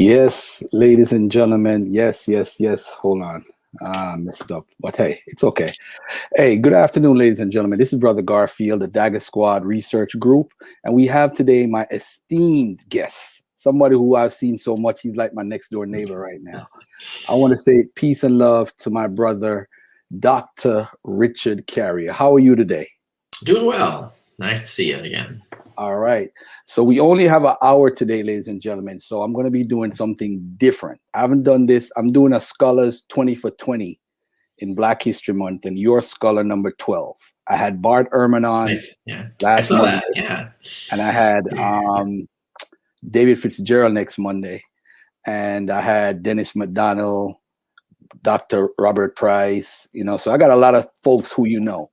Yes, ladies and gentlemen. Yes, yes, yes. Hold on. Messed up. But hey, it's okay. Hey, good afternoon, ladies and gentlemen. This is Brother Garfield, the Dagger Squad Research Group. And we have today my esteemed guest, somebody who I've seen so much, he's like my next door neighbor right now. I want to say peace and love to my brother, Dr. Richard Carrier. How are you today? Doing well. Nice to see you again. All right. So we only have an hour today, ladies and gentlemen. So I'm going to be doing something different. I haven't done this. I'm doing a Scholars 20 for 20 in Black History Month, and your scholar number 12. I had Bart Ehrman on last Monday. Yeah. And I had David Fitzgerald next Monday. And I had Dennis McDonald, Dr. Robert Price, so I got a lot of folks who you know.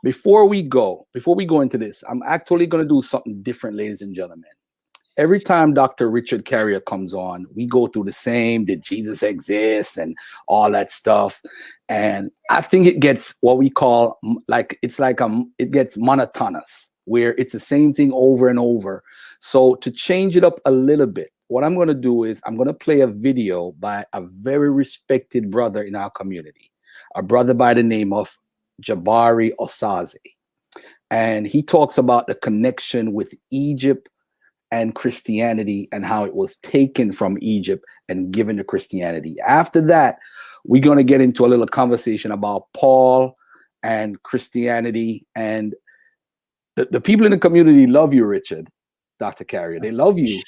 Before we go into this, I'm actually going to do something different, ladies and gentlemen. Every time Dr. Richard Carrier comes on, we go through the same, did Jesus exist and all that stuff. And I think it gets what we call it gets monotonous, where it's the same thing over and over. So to change it up a little bit, what I'm going to do is I'm going to play a video by a very respected brother in our community, a brother by the name of Jabari Osaze. And he talks about the connection with Egypt and Christianity and how it was taken from Egypt and given to Christianity. After that, we're going to get into a little conversation about Paul and Christianity. And the people in the community love you, Richard, Dr. Carrier. They love you.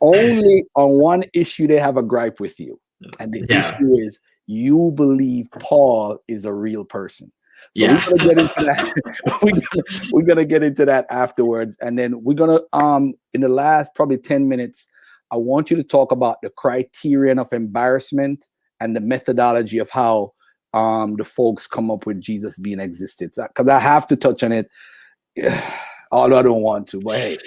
Only on one issue they have a gripe with you. And the issue is you believe Paul is a real person. So we're gonna get into that. we're gonna get into that afterwards, and then we're gonna in the last probably 10 minutes, I want you to talk about the criterion of embarrassment and the methodology of how the folks come up with Jesus being existed. Because I have to touch on it, although I don't want to, but hey,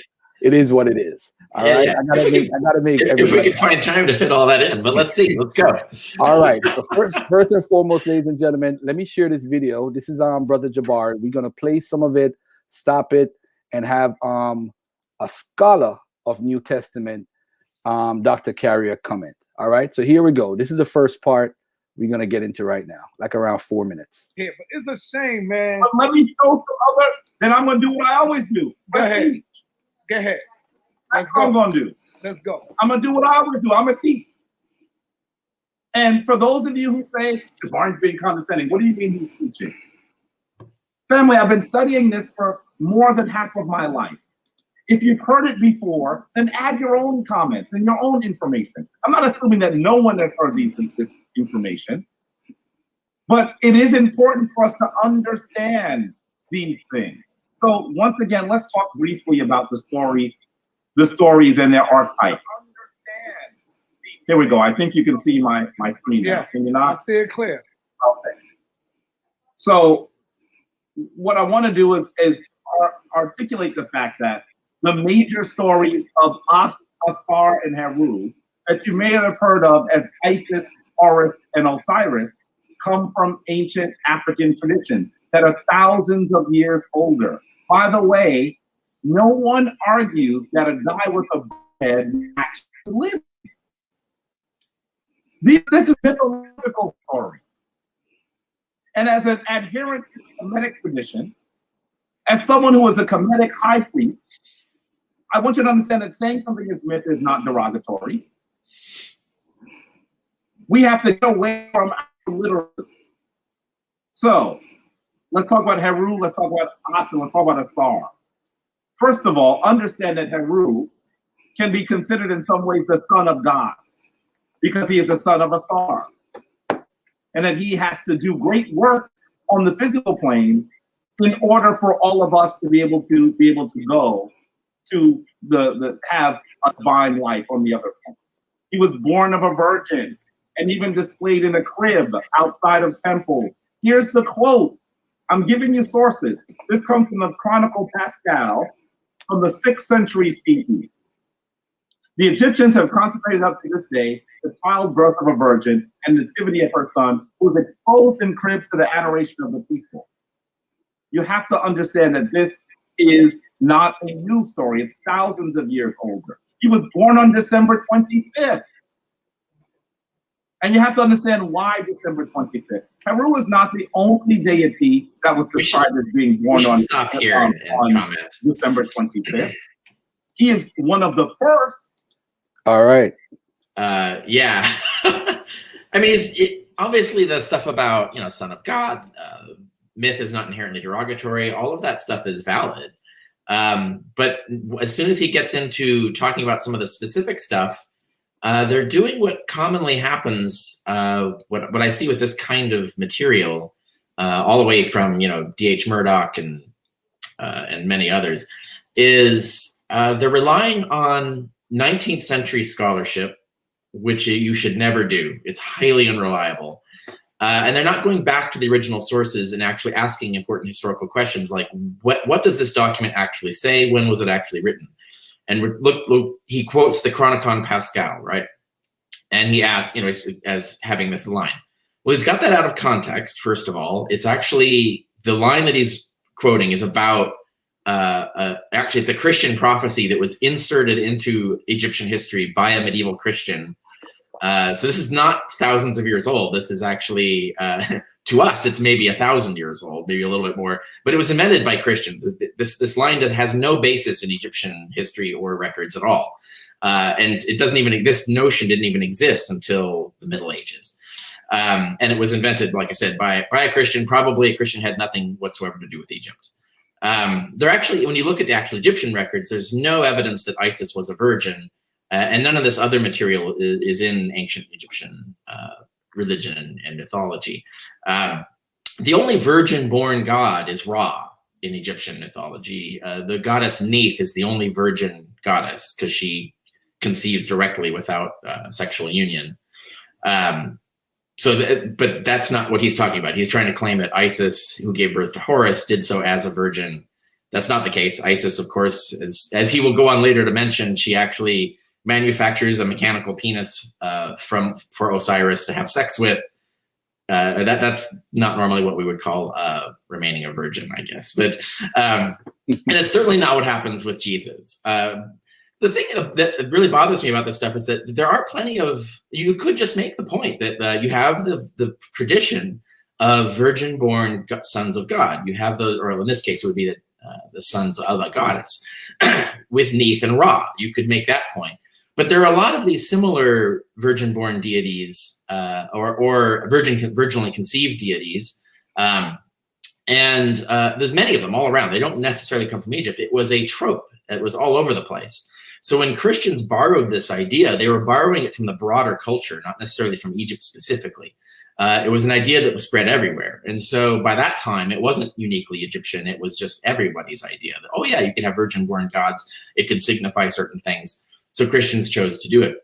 it is what it is. All right. I gotta make if we can find time to fit all that in, but let's see. Let's go. All right. So first and foremost, ladies and gentlemen, let me share this video. This is Brother Jabari. We're gonna play some of it, stop it, and have a scholar of New Testament, Dr. Carrier, comment. All right. So here we go. This is the first part we're gonna get into right now, like around 4 minutes. Yeah, but it's a shame, man. But let me go to other. Then I'm gonna do what I always do. Go ahead. Go ahead. That's what I'm gonna do. Let's go. I'm gonna do what I always do. I'm a teach. And for those of you who say Jabari's being condescending, what do you mean he's teaching? Family, I've been studying this for more than half of my life. If you've heard it before, then add your own comments and your own information. I'm not assuming that no one has heard this information, but it is important for us to understand these things. So once again, let's talk briefly about the stories and their archetype. Here we go. I think you can see my screen now. Can you not? I see it clear. Okay. So what I want to do is articulate the fact that the major stories of Asphar and Heru that you may have heard of as Isis, Horus, and Osiris come from ancient African traditions that are thousands of years older. By the way, no one argues that a guy with a head actually lived. This is a mythological story. And as an adherent to the Kemetic tradition, as someone who is a Kemetic high priest, I want you to understand that saying something is myth is not derogatory. We have to get away from our literalism. So let's talk about Heru, let's talk about Asta, let's talk about Asar. First of all, understand that Heru can be considered in some ways the son of God because he is the son of Asar. And that he has to do great work on the physical plane in order for all of us to be able to go to have a divine life on the other hand. He was born of a virgin and even displayed in a crib outside of temples. Here's the quote. I'm giving you sources. This comes from the Chronicle Pascal from the 6th century CE. The Egyptians have consecrated up to this day the childbirth of a virgin and the nativity of her son, who was exposed in cribs to the adoration of the people. You have to understand that this is not a new story. It's thousands of years older. He was born on December 25th. And you have to understand why December 25th. Heru is not the only deity that was described as being born on December 25th. He is one of the first. All right. Yeah. I mean, obviously the stuff about, son of God, myth is not inherently derogatory. All of that stuff is valid. But as soon as he gets into talking about some of the specific stuff, they're doing what commonly happens, what I see with this kind of material, all the way from, D.H. Murdoch and many others, is they're relying on 19th century scholarship, which you should never do. It's highly unreliable. And they're not going back to the original sources and actually asking important historical questions like, what does this document actually say? When was it actually written? And look, he quotes the Chronicon Pascal, right? And he asks, as having this line. Well, he's got that out of context, first of all. It's actually, the line that he's quoting is about, actually, it's a Christian prophecy that was inserted into Egyptian history by a medieval Christian. So this is not thousands of years old. This is actually, to us, it's maybe 1,000 years old, maybe a little bit more. But it was invented by Christians. This line has no basis in Egyptian history or records at all. And it doesn't even, this notion didn't even exist until the Middle Ages. And it was invented, like I said, by a Christian. Probably a Christian had nothing whatsoever to do with Egypt. They're actually, when you look at the actual Egyptian records, there's no evidence that Isis was a virgin. And none of this other material is in ancient Egyptian religion and mythology. The only virgin-born god is Ra in Egyptian mythology. The goddess Neith is the only virgin goddess because she conceives directly without sexual union. But that's not what he's talking about. He's trying to claim that Isis, who gave birth to Horus, did so as a virgin. That's not the case. Isis, of course, as he will go on later to mention, she actually manufactures a mechanical penis for Osiris to have sex with. That's not normally what we would call remaining a virgin, I guess. But and it's certainly not what happens with Jesus. The thing that really bothers me about this stuff is that there are plenty of, you could just make the point that you have the tradition of virgin-born sons of God. You have those, or in this case, it would be the sons of a goddess with Neith and Ra. You could make that point. But there are a lot of these similar virgin-born deities or virginally conceived deities. And there's many of them all around. They don't necessarily come from Egypt. It was a trope. It was all over the place. So when Christians borrowed this idea, they were borrowing it from the broader culture, not necessarily from Egypt specifically. It was an idea that was spread everywhere. And so by that time, it wasn't uniquely Egyptian. It was just everybody's idea that, oh yeah, you could have virgin-born gods. It could signify certain things. So Christians chose to do it.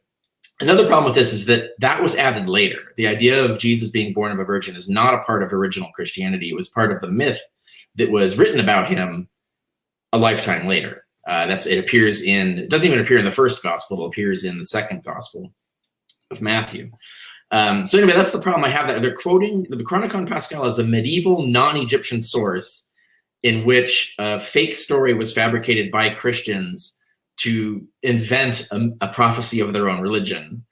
Another problem with this is that was added later. The idea of Jesus being born of a virgin is not a part of original Christianity. It was part of the myth that was written about him a lifetime later. It doesn't even appear in the first gospel. It appears in the second gospel of Matthew. So anyway, that's the problem I have. That they're quoting the Chronicon Pascal as a medieval non-Egyptian source in which a fake story was fabricated by Christians to invent a prophecy of their own religion.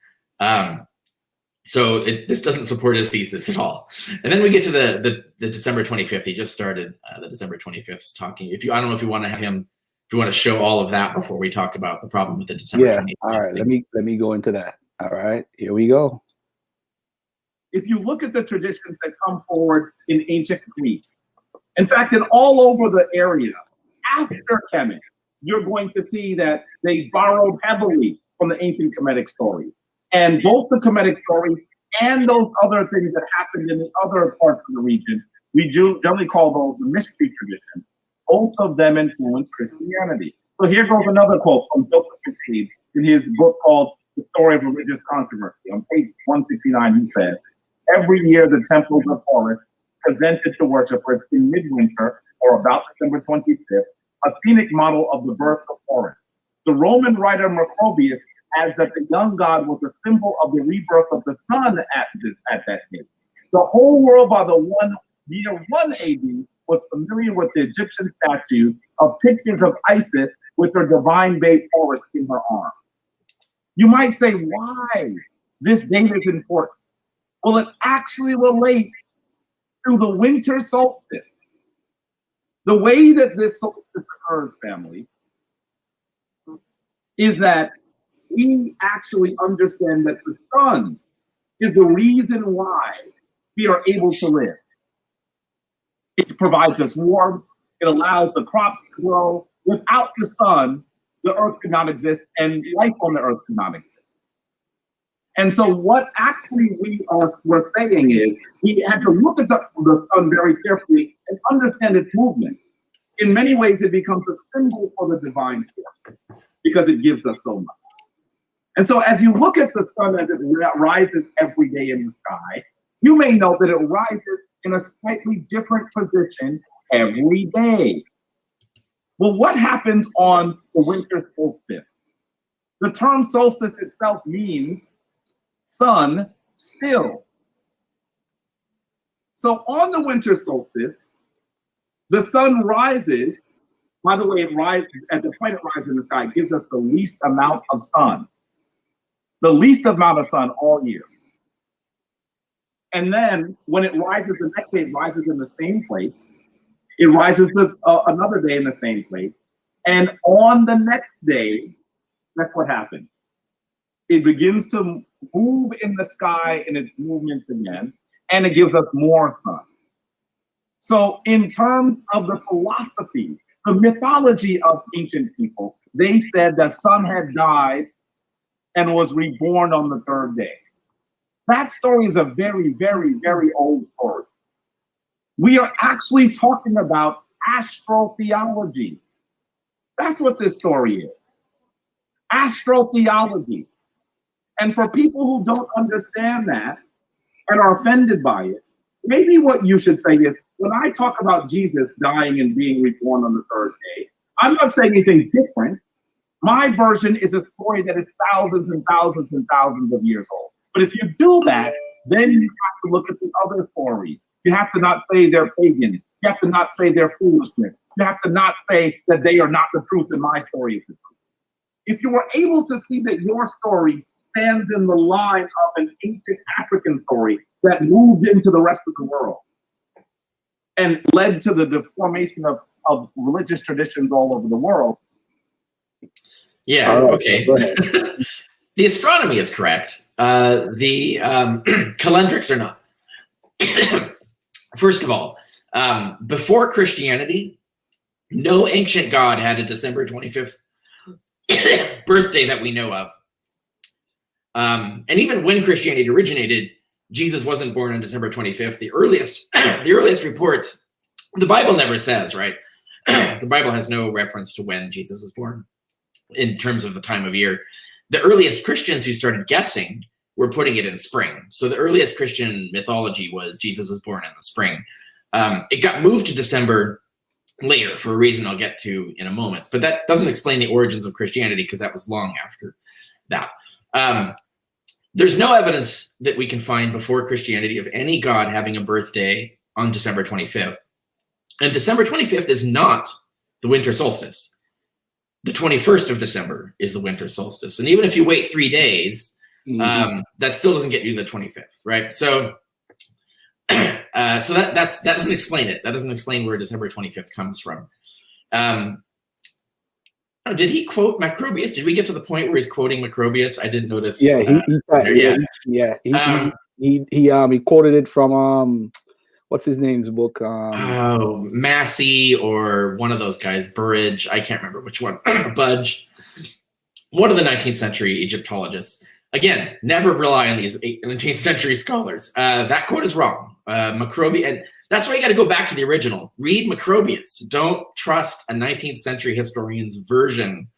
So this doesn't support his thesis at all. And then we get to the December 25th. He just started the December 25th talking. I don't know if you want to have him, if you want to show all of that before we talk about the problem with the December 25th. All right, let me go into that. All right, here we go. If you look at the traditions that come forward in ancient Greece, in fact, in all over the area, after Kemet, you're going to see that they borrowed heavily from the ancient Kemetic stories. And both the Kemetic stories and those other things that happened in the other parts of the region, we generally call those the mystery traditions. Both of them influenced Christianity. So here goes another quote from Joseph McCabe in his book called The Story of Religious Controversy. On page 169, he says, every year the temples of Horus presented to worshipers in midwinter or about December 25th, a scenic model of the birth of Horus. The Roman writer Macrobius adds that the young god was a symbol of the rebirth of the sun at that date. The whole world by the year 1 AD was familiar with the Egyptian statues of pictures of Isis with her divine babe Horus in her arm. You might say, why this date is important? Well, it actually relates to the winter solstice. The way that this solstice occurs, family, is that we actually understand that the sun is the reason why we are able to live. It provides us warmth. It allows the crops to grow. Without the sun, the earth could not exist, and life on the earth could not exist. And so what actually we're saying is we had to look at the sun very carefully and understand its movement. In many ways, it becomes a symbol for the divine force because it gives us so much. And so as you look at the sun as it rises every day in the sky, you may know that it rises in a slightly different position every day. Well, what happens on the winter solstice? The term solstice itself means sun still. So on the winter solstice, the sun rises. By the way, it rises at the point it rises in the sky, gives us the least amount of sun. The least amount of sun all year. And then when it rises the next day, it rises in the same place. It rises another day in the same place. And on the next day, that's what happens. It begins to move in the sky in its movements again, and it gives us more sun. So in terms of the philosophy, the mythology of ancient people, they said the sun had died and was reborn on the third day. That story is a very, very, very old story. We are actually talking about astrotheology. That's what this story is. Astrotheology. And for people who don't understand that and are offended by it, maybe what you should say is, when I talk about Jesus dying and being reborn on the third day, I'm not saying anything different. My version is a story that is thousands and thousands and thousands of years old. But if you do that, then you have to look at the other stories. You have to not say they're pagan. You have to not say they're foolishness. You have to not say that they are not the truth and my story is the truth. If you were able to see that your story stands in the line of an ancient African story that moved into the rest of the world and led to the formation of religious traditions all over the world. Yeah, okay. The astronomy is correct. The calendrics are not. First of all, before Christianity, no ancient god had a December 25th birthday that we know of. And even when Christianity originated, Jesus wasn't born on December 25th. The earliest reports, the Bible never says, right? The Bible has no reference to when Jesus was born in terms of the time of year. The earliest Christians who started guessing were putting it in spring. So the earliest Christian mythology was Jesus was born in the spring. It got moved to December later for a reason I'll get to in a moment. But that doesn't explain the origins of Christianity because that was long after that. There's no evidence that we can find before Christianity of any god having a birthday on December 25th. And December 25th is not the winter solstice. The 21st of December is the winter solstice. And even if you wait 3 days, that still doesn't get you the 25th, right? So that doesn't explain it. That doesn't explain where December 25th comes from. Did he quote Macrobius? Did we get to the point where he's quoting Macrobius? I didn't notice. Yeah, he quoted it from what's his name's book? Massey or one of those guys, Burridge. I can't remember which one. Budge. One of the 19th century Egyptologists. Again, never rely on these 19th century scholars. That quote is wrong. Macrobius, and that's why you got to go back to the original. Read Macrobius. Don't trust a 19th century historian's version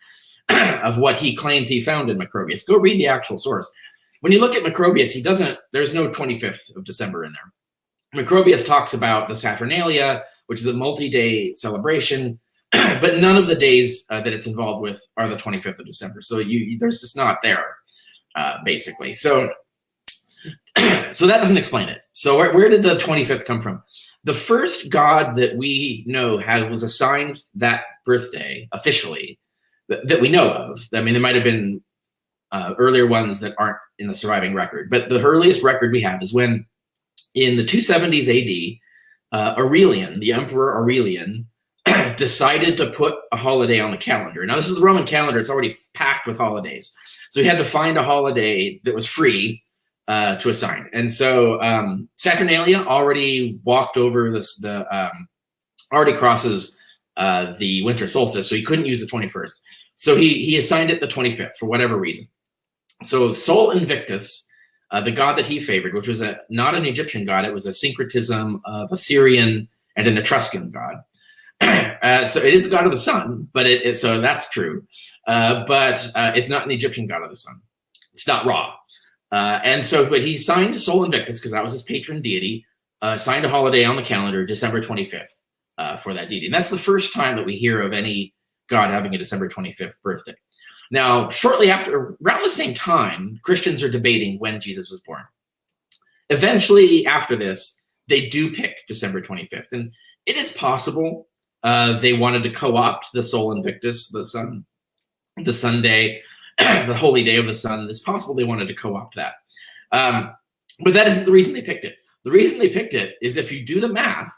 of what he claims he found in Macrobius. Go read the actual source. When you look at Macrobius, there's no 25th of December in there. Macrobius talks about the Saturnalia, which is a multi-day celebration, but none of the days that it's involved with are the 25th of December. So there's just not there, basically. So that doesn't explain it. So where did the 25th come from? The first god that we know was assigned that birthday officially that we know of. I mean, there might have been earlier ones that aren't in the surviving record. But the earliest record we have is when, in the 270s AD, Aurelian, the Emperor Aurelian, decided to put a holiday on the calendar. Now, this is the Roman calendar. It's already packed with holidays. So he had to find a holiday that was free to assign. And so Saturnalia already walked over already crosses the winter solstice, so he couldn't use the 21st. So he assigned it the 25th for whatever reason. So Sol Invictus, the god that he favored, which was not an Egyptian god, it was a syncretism of a Syrian and an Etruscan god. So it is the god of the sun, but so that's true. But it's not an Egyptian god of the sun. It's not Ra. But he signed Sol Invictus, because that was his patron deity, signed a holiday on the calendar, December 25th, for that deity. And that's the first time that we hear of any god having a December 25th birthday. Now, shortly after, around the same time, Christians are debating when Jesus was born. Eventually, after this, they do pick December 25th. And it is possible they wanted to co-opt the Sol Invictus, the Sunday, the holy day of the sun. It's possible they wanted to co-opt that. But that isn't the reason they picked it. The reason they picked it is, if you do the math,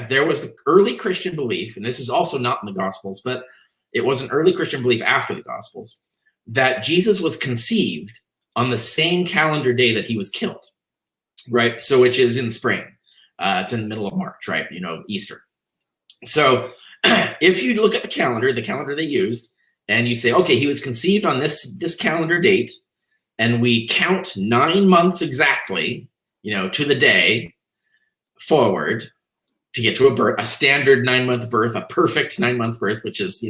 there was the early Christian belief, and this is also not in the Gospels, but it was an early Christian belief after the Gospels, that Jesus was conceived on the same calendar day that he was killed, right? So, which is in spring. It's in the middle of March, right? Easter. So if you look at the calendar they used, and you say, okay, he was conceived on this calendar date, and we count 9 months exactly, to the day forward to get to a standard 9-month birth, a perfect 9-month birth, which is,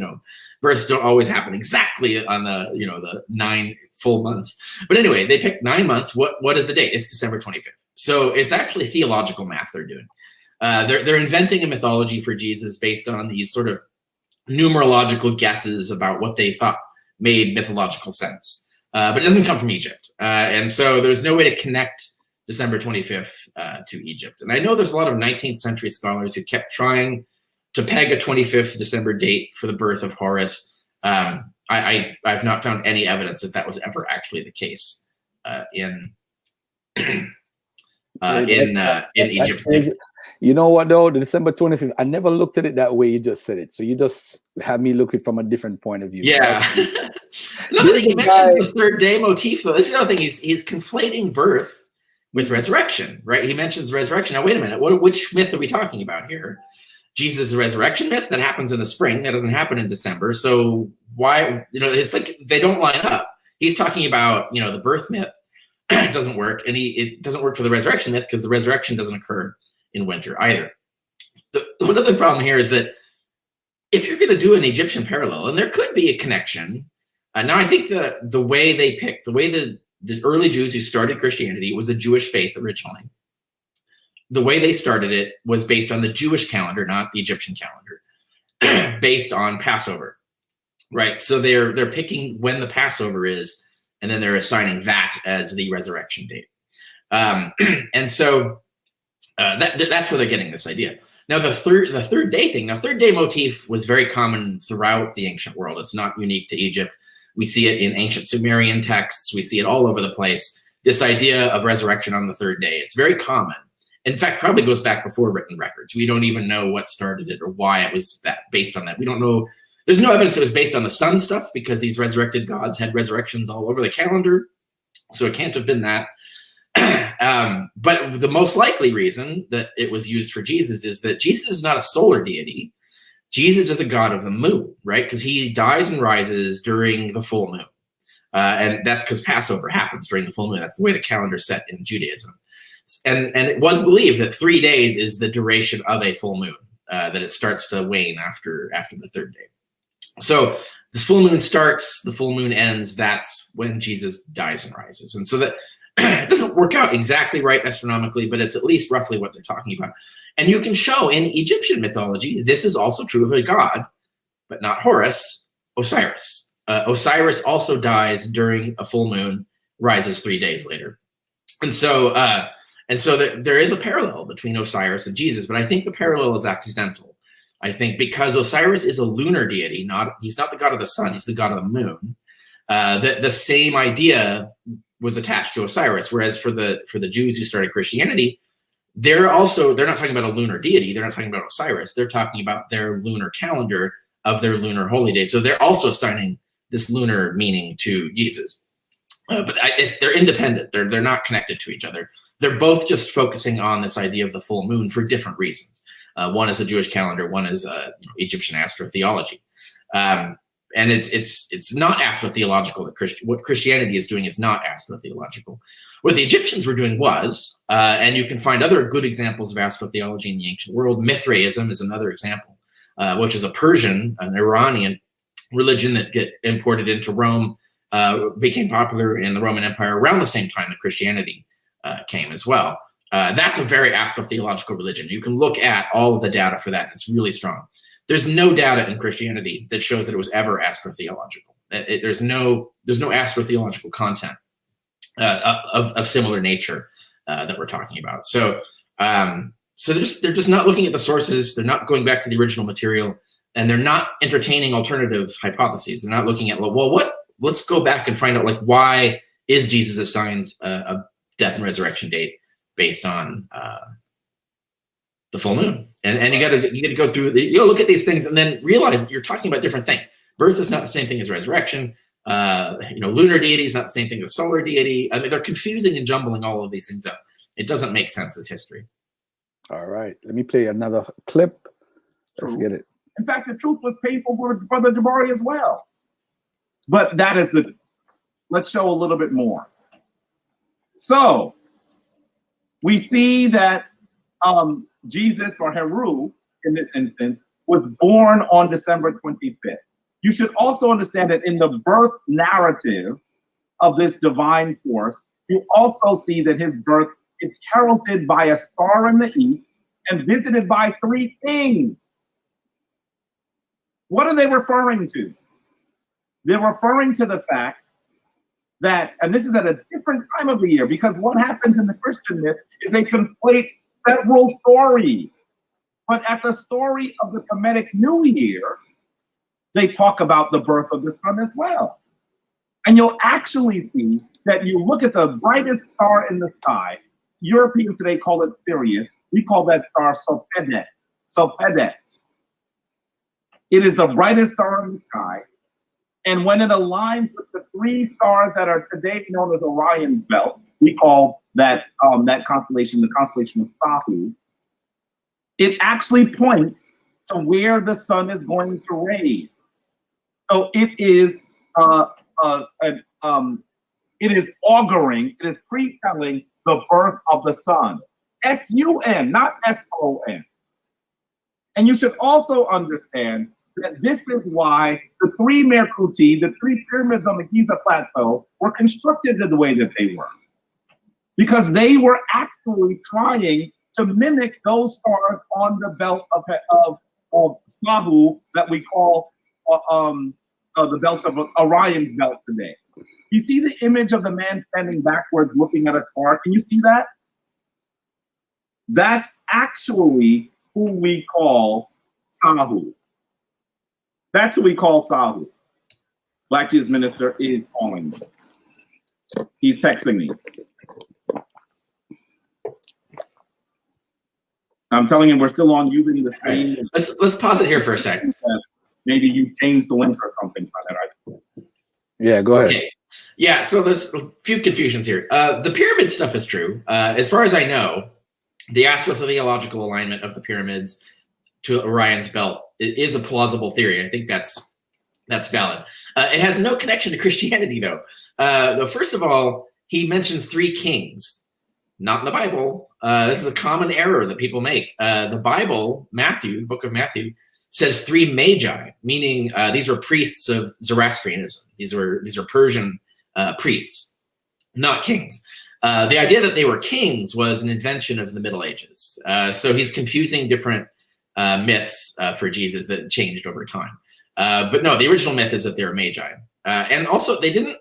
births don't always happen exactly on the 9 full months. But anyway, they picked 9 months. What is the date? It's December 25th. So it's actually theological math they're doing. They're inventing a mythology for Jesus based on these sort of numerological guesses about what they thought made mythological sense. But it doesn't come from Egypt. And so there's no way to connect December 25th to Egypt. And I know there's a lot of 19th century scholars who kept trying to peg a 25th December date for the birth of Horus. I've not found any evidence that was ever actually the case in Egypt. You know what though? The December 25th, I never looked at it that way. You just said it. So you just have me look it from a different point of view. Yeah. Another thing, he mentions the third day motif, though. This is the other thing. He's conflating birth with resurrection, right? He mentions resurrection. Now, wait a minute. Which myth are we talking about here? Jesus' resurrection myth that happens in the spring. That doesn't happen in December. So why, it's like they don't line up. He's talking about, the birth myth. It doesn't work. And it doesn't work for the resurrection myth because the resurrection doesn't occur in winter either. One other problem here is that if you're going to do an Egyptian parallel, and there could be a connection, now I think the way they picked, the way the early Jews who started Christianity, was a Jewish faith originally. The way they started it was based on the Jewish calendar, not the Egyptian calendar, based on Passover, right? So they're picking when the Passover is, and then they're assigning that as the resurrection date. And so that's where they're getting this idea. Now the third day thing. Now, third day motif was very common throughout the ancient world. It's not unique to Egypt. We see it in ancient Sumerian texts. We see it all over the place. This idea of resurrection on the third day. It's very common. In fact, probably goes back before written records. We don't even know what started it or why it was based on that. We don't know. There's no evidence it was based on the sun stuff because these resurrected gods had resurrections all over the calendar. So it can't have been that. But the most likely reason that it was used for Jesus is that Jesus is not a solar deity. Jesus is a god of the moon, right? Because he dies and rises during the full moon. And that's because Passover happens during the full moon. That's the way the calendar's set in Judaism. And it was believed that 3 days is the duration of a full moon, that it starts to wane after the third day. So this full moon starts, the full moon ends. That's when Jesus dies and rises. And so that it doesn't work out exactly right astronomically, but it's at least roughly what they're talking about. And you can show in Egyptian mythology, this is also true of a god, but not Horus, Osiris. Osiris also dies during a full moon, rises 3 days later. And so there is a parallel between Osiris and Jesus, but I think the parallel is accidental. I think because Osiris is a lunar deity, he's not the god of the sun, he's the god of the moon. The same idea was attached to Osiris, whereas for the Jews who started Christianity, they're not talking about a lunar deity. They're not talking about Osiris. They're talking about their lunar calendar of their lunar holy day. So they're also assigning this lunar meaning to Jesus. But they're independent. They're not connected to each other. They're both just focusing on this idea of the full moon for different reasons. One is a Jewish calendar. One is Egyptian astrotheology. And it's not astrotheological. What Christianity is doing is not astrotheological. What the Egyptians were doing was, and you can find other good examples of astrotheology in the ancient world. Mithraism is another example, which is a Persian, an Iranian religion that get imported into Rome, became popular in the Roman Empire around the same time that Christianity came as well. That's a very astrotheological religion. You can look at all of the data for that. It's really strong. There's no data in Christianity that shows that it was ever astrotheological. There's no astrotheological content of similar nature that we're talking about. So they're just not looking at the sources. They're not going back to the original material, and they're not entertaining alternative hypotheses. They're not looking at, let's go back and find out why is Jesus assigned a death and resurrection date based on the full moon. And you got to go through, look at these things and then realize that you're talking about different things. Birth is not the same thing as resurrection. Lunar deity is not the same thing as solar deity. I mean, they're confusing and jumbling all of these things up. It doesn't make sense as history. All right, let me play another clip. Let's get it. In fact, the truth was painful for Brother Jabari as well. But that is let's show a little bit more. So we see that Jesus, or Heru in this instance, was born on December 25th. You should also understand that in the birth narrative of this divine force, you also see that his birth is heralded by a star in the east and visited by 3 kings. What are they referring to? They're referring to the fact that, and this is at a different time of the year, because what happens in the Christian myth is they conflate several stories. But at the story of the Kemetic New Year, they talk about the birth of the sun as well. And you'll actually see that you look at the brightest star in the sky. Europeans today call it Sirius. We call that star Sophedet. It is the brightest star in the sky. And when it aligns with the 3 stars that are today known as Orion's belt, we call that constellation the constellation of Sahu. It actually points to where the sun is going to raise. So it is auguring, it is pre-telling the birth of the sun. S-U-N, not S-O-N. And you should also understand that this is why the 3 Merkuti, the 3 pyramids on the Giza Plateau, were constructed the way that they were. Because they were actually trying to mimic those stars on the belt of Sahu that we call the belt of Orion's belt today. You see the image of the man standing backwards looking at a star? Can you see that? That's actually who we call Sahu. That's who we call Sahu. Black Jesus Minister is calling me. He's texting me. I'm telling him we're still on using the same. Right. Let's pause it here for a second. Maybe you changed the link or something. Yeah, go ahead. Okay. Yeah, so there's a few confusions here. The pyramid stuff is true. As far as I know, the astrotheological alignment of the pyramids to Orion's belt is a plausible theory. I think that's valid. It has no connection to Christianity, though. First of all, he mentions 3 kings, not in the Bible. This is a common error that people make. The Bible, Matthew, the book of Matthew, says 3 magi, meaning these were priests of Zoroastrianism. These are Persian priests, not kings. The idea that they were kings was an invention of the Middle Ages. So he's confusing different myths for Jesus that changed over time. But no, the original myth is that they were magi. And also, they didn't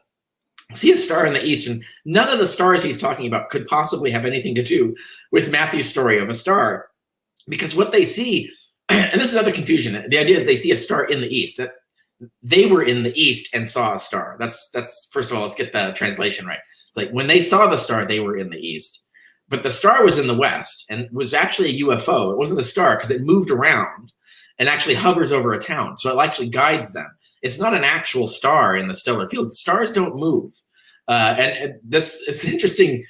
see a star in the east, and none of the stars he's talking about could possibly have anything to do with Matthew's story of a star, because what they see, and this is another confusion, the idea is they see a star in the east. they were in the east and saw a star. That's first of all, let's get the translation right. It's like when they saw the star, they were in the east, but the star was in the west and was actually a UFO. It wasn't a star because it moved around and actually hovers over a town. So it actually guides them. It's not an actual star in the stellar field. Stars don't move. And this is interesting.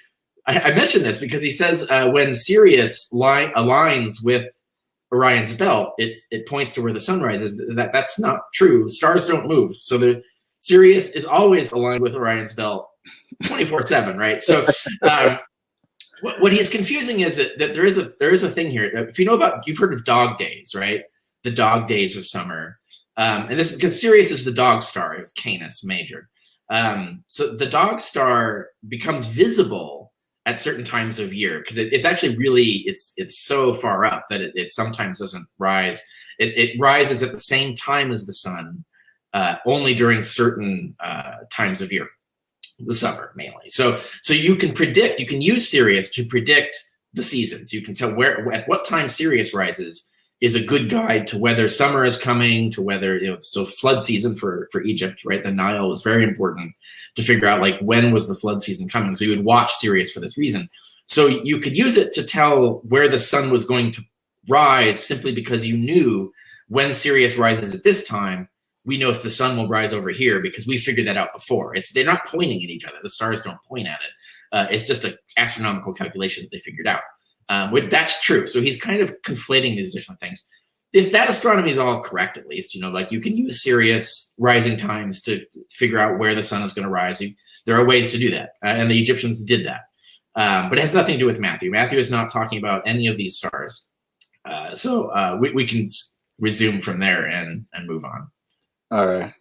I mentioned this because he says when Sirius aligns with Orion's belt, it points to where the sun rises. That's not true. Stars don't move. So the Sirius is always aligned with Orion's belt 24/7, right? So what he's confusing is that there is a thing here. If you know about, you've heard of dog days, right? The dog days of summer. And this is because Sirius is the dog star. It was Canis Major. So the dog star becomes visible at certain times of year because it's actually really, it's so far up that it sometimes doesn't rise. It rises at the same time as the sun, only during certain times of year, the summer mainly. So you can predict, you can use Sirius to predict the seasons. You can tell at what time Sirius rises is a good guide to whether summer is coming, to whether, so flood season for Egypt, right? The Nile was very important to figure out like when was the flood season coming. So you would watch Sirius for this reason. So you could use it to tell where the sun was going to rise simply because you knew when Sirius rises at this time, we know if the sun will rise over here because we figured that out before. They're not pointing at each other. The stars don't point at it. It's just an astronomical calculation that they figured out. That's true. So he's kind of conflating these different things. That astronomy is all correct, at least. Like you can use Sirius rising times to figure out where the sun is going to rise. There are ways to do that, and the Egyptians did that. But it has nothing to do with Matthew. Matthew is not talking about any of these stars. So we can resume from there and move on. All right. I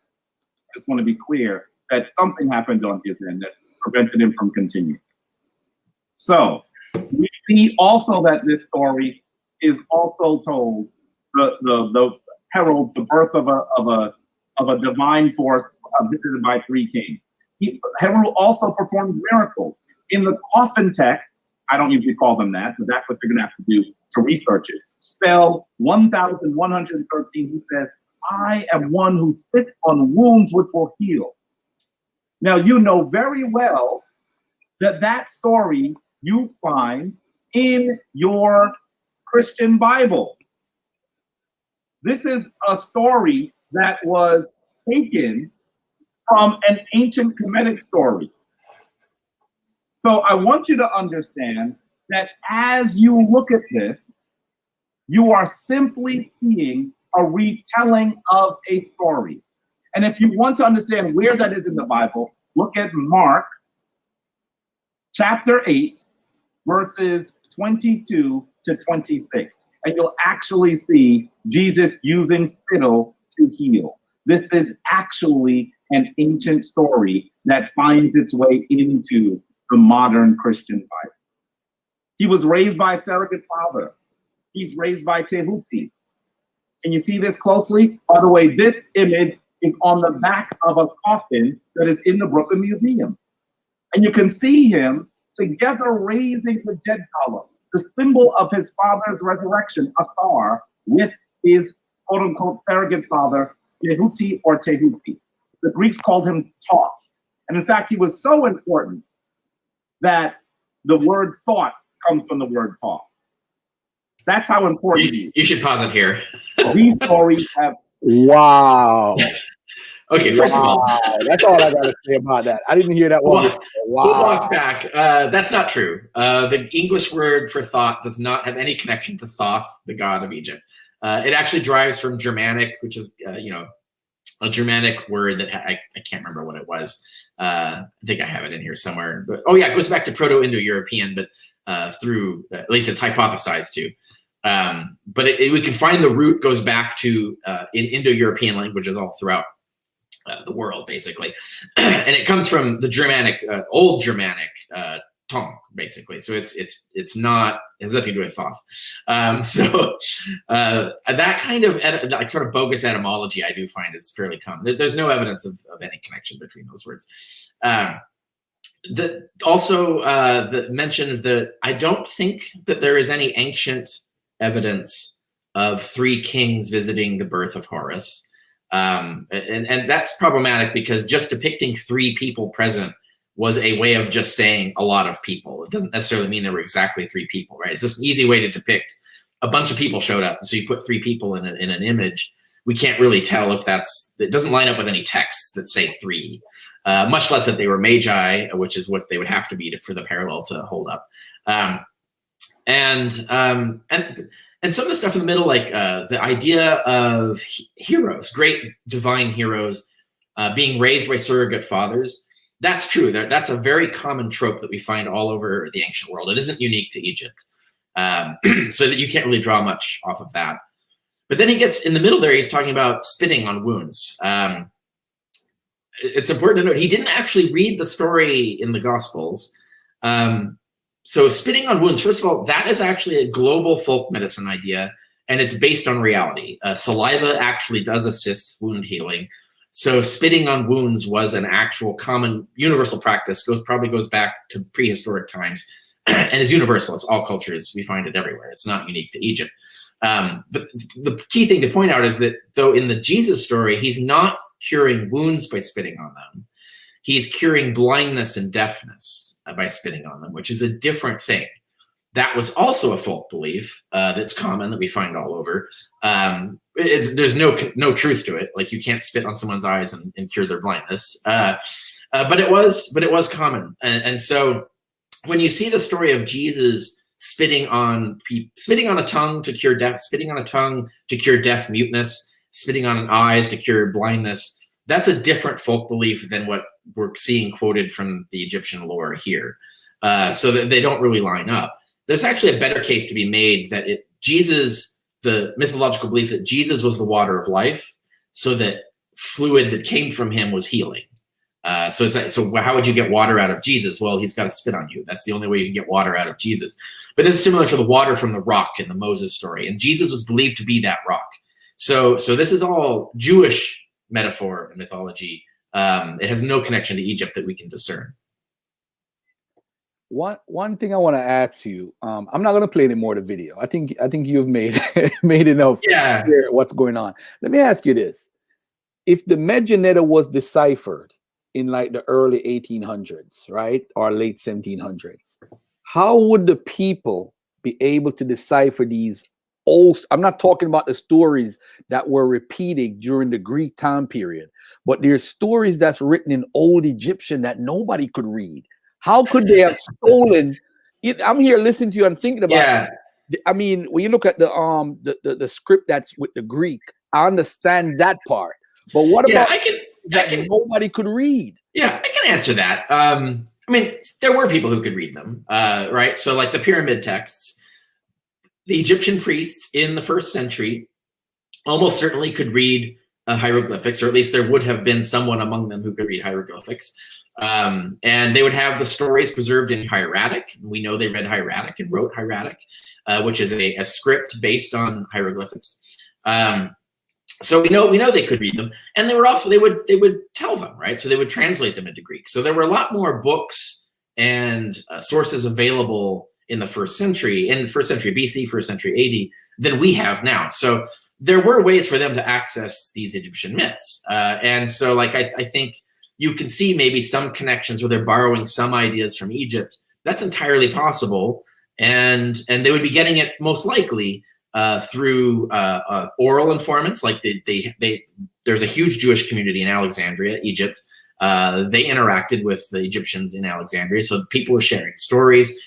just want to be clear that something happened on his end that prevented him from continuing. So we see also that this story is also told the herald, the birth of a divine force visited by three kings. Herald also performed miracles in the coffin text. I don't usually call them that, but that's what you're gonna have to do to research it. Spell 1113. He says, "I am one who sits on wounds which will heal." Now you know very well that story you find in your Christian Bible. This is a story that was taken from an ancient Kemetic story. So I want you to understand that as you look at this, you are simply seeing a retelling of a story. And if you want to understand where that is in the Bible, look at Mark chapter 8, verses 22 to 26. And you'll actually see Jesus using spittle to heal. This is actually an ancient story that finds its way into the modern Christian Bible. He was raised by a surrogate father. He's raised by Tehuti. Can you see this closely? By the way, this image is on the back of a coffin that is in the Brooklyn Museum. And you can see him together raising the dead column, the symbol of his father's resurrection, Athar, with his quote-unquote surrogate father, Tehuti or Tehuti. The Greeks called him Thoth. And in fact, he was so important that the word thought comes from the word Thoth. That's how important he is. You should pause it here. These stories have... Wow. Okay, first of all, that's all I gotta say about that. I didn't hear that one. Wow. We'll walk back. That's not true. The English word for thought does not have any connection to Thoth, the god of Egypt. It actually derives from Germanic, which is a Germanic word that I can't remember what it was. I think I have it in here somewhere. But it goes back to Proto-Indo-European, but through at least it's hypothesized to. But we can find the root goes back to in Indo-European languages all throughout the world, basically, and it comes from the Germanic, old Germanic tongue, basically. So it's not, it has nothing to do with Thoth. So that kind of sort of bogus etymology I do find is fairly common. There's no evidence of any connection between those words. The mention that I don't think that there is any ancient evidence of three kings visiting the birth of Horus. And that's problematic because just depicting 3 people present was a way of just saying a lot of people. It doesn't necessarily mean there were exactly 3 people, right? It's just an easy way to depict a bunch of people showed up. So you put 3 people in an image. We can't really tell if it doesn't line up with any texts that say 3, much less that they were magi, which is what they would have to be for the parallel to hold up. And some of the stuff in the middle, like the idea of heroes, great divine heroes, being raised by surrogate fathers, that's true. That's a very common trope that we find all over the ancient world. It isn't unique to Egypt, so that you can't really draw much off of that. But then he gets in the middle there, he's talking about spitting on wounds. It's important to note, he didn't actually read the story in the Gospels. So spitting on wounds, first of all, that is actually a global folk medicine idea, and it's based on reality. Saliva actually does assist wound healing. So spitting on wounds was an actual common universal practice, probably goes back to prehistoric times, and is universal. It's all cultures. We find it everywhere. It's not unique to Egypt. But the key thing to point out is that though in the Jesus story, he's not curing wounds by spitting on them. He's curing blindness and deafness by spitting on them, which is a different thing. That was also a folk belief that's common, that we find all over. There's no truth to it. Like, you can't spit on someone's eyes and cure their blindness. But it was common. And so when you see the story of Jesus spitting on a tongue to cure deaf, spitting on a tongue to cure deaf muteness, spitting on eyes to cure blindness, that's a different folk belief than what we're seeing quoted from the Egyptian lore here. So that they don't really line up. There's actually a better case to be made that the mythological belief that Jesus was the water of life, so that fluid that came from him was healing. So it's like, so how would you get water out of Jesus? Well, he's got to spit on you. That's the only way you can get water out of Jesus. But it's similar to the water from the rock in the Moses story. And Jesus was believed to be that rock. So this is all Jewish metaphor and mythology. It has no connection to Egypt that we can discern. One thing I want to ask you, I'm not going to play any more of the video. I think you've made enough clear what's going on. Let me ask you this. If the Meganetta was deciphered in like the early 1800s, right, or late 1700s, how would the people be able to decipher these old, I'm not talking about the stories that were repeated during the Greek time period, but there's stories that's written in old Egyptian that nobody could read. How could they have stolen it? I'm here listening to you and thinking about it. I mean, when you look at the script that's with the Greek, I understand that part. But what about that nobody could read? Yeah, I can answer that. I mean, there were people who could read them, right? So like the pyramid texts, the Egyptian priests in the 1st century almost certainly could read hieroglyphics, or at least there would have been someone among them who could read hieroglyphics. And they would have the stories preserved in hieratic. We know they read hieratic and wrote hieratic, which is a script based on hieroglyphics. So we know they could read them, and they would tell them, right? So they would translate them into Greek. So there were a lot more books and sources available in the 1st century, BC, 1st century AD, than we have now. So there were ways for them to access these Egyptian myths, and so like I think you can see maybe some connections where they're borrowing some ideas from Egypt. That's entirely possible, and they would be getting it most likely through oral informants. Like there's a huge Jewish community in Alexandria, Egypt. They interacted with the Egyptians in Alexandria, so people were sharing stories.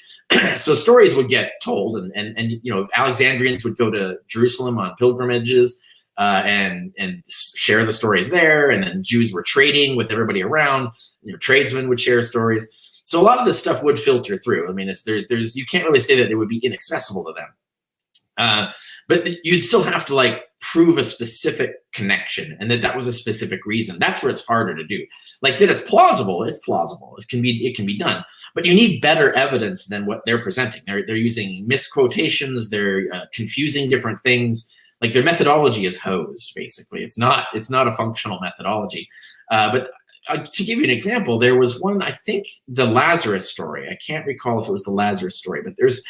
So stories would get told, and you know, Alexandrians would go to Jerusalem on pilgrimages and share the stories there, and then Jews were trading with everybody around. You know, tradesmen would share stories. So a lot of this stuff would filter through. I mean, there's you can't really say that they would be inaccessible to them. But you'd still have to like prove a specific connection, and that was a specific reason. That's where it's harder to do. Like that it's plausible. It's plausible. It can be done. But you need better evidence than what they're presenting. They're using misquotations. They're confusing different things. Like their methodology is hosed. Basically, it's not a functional methodology. But to give you an example, there was one. I think the Lazarus story. I can't recall if it was the Lazarus story, but there's.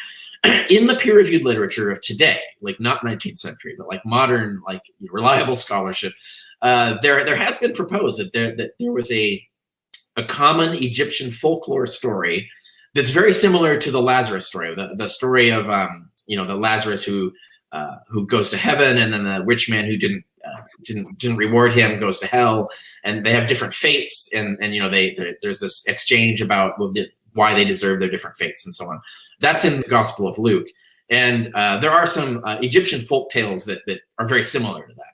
In the peer-reviewed literature of today, like not 19th century, but like modern, like reliable scholarship, there has been proposed that there was a common Egyptian folklore story that's very similar to the Lazarus story, the story of the Lazarus who goes to heaven, and then the rich man who didn't reward him goes to hell, and they have different fates, and there's this exchange about why they deserve their different fates and so on. That's in the Gospel of Luke, and there are some Egyptian folk tales that are very similar to that.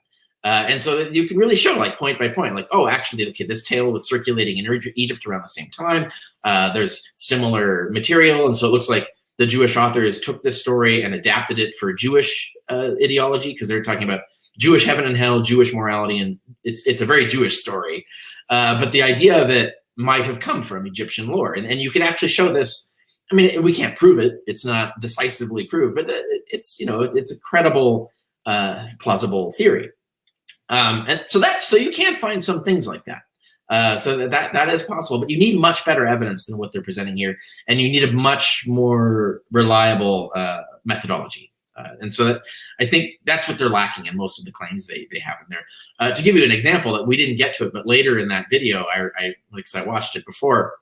And so you can really show, like, point by point, like, oh, actually, okay, this tale was circulating in Egypt around the same time. There's similar material, and so it looks like the Jewish authors took this story and adapted it for Jewish ideology, because they're talking about Jewish heaven and hell, Jewish morality, and it's a very Jewish story. But the idea of it might have come from Egyptian lore, and you can actually show this. I mean, we can't prove it; it's not decisively proved, but it's a credible, plausible theory. And so you can find some things like that. So that is possible, but you need much better evidence than what they're presenting here, and you need a much more reliable methodology. And so I think that's what they're lacking in most of the claims they have in there. To give you an example, that we didn't get to it, but later in that video, because I watched it before,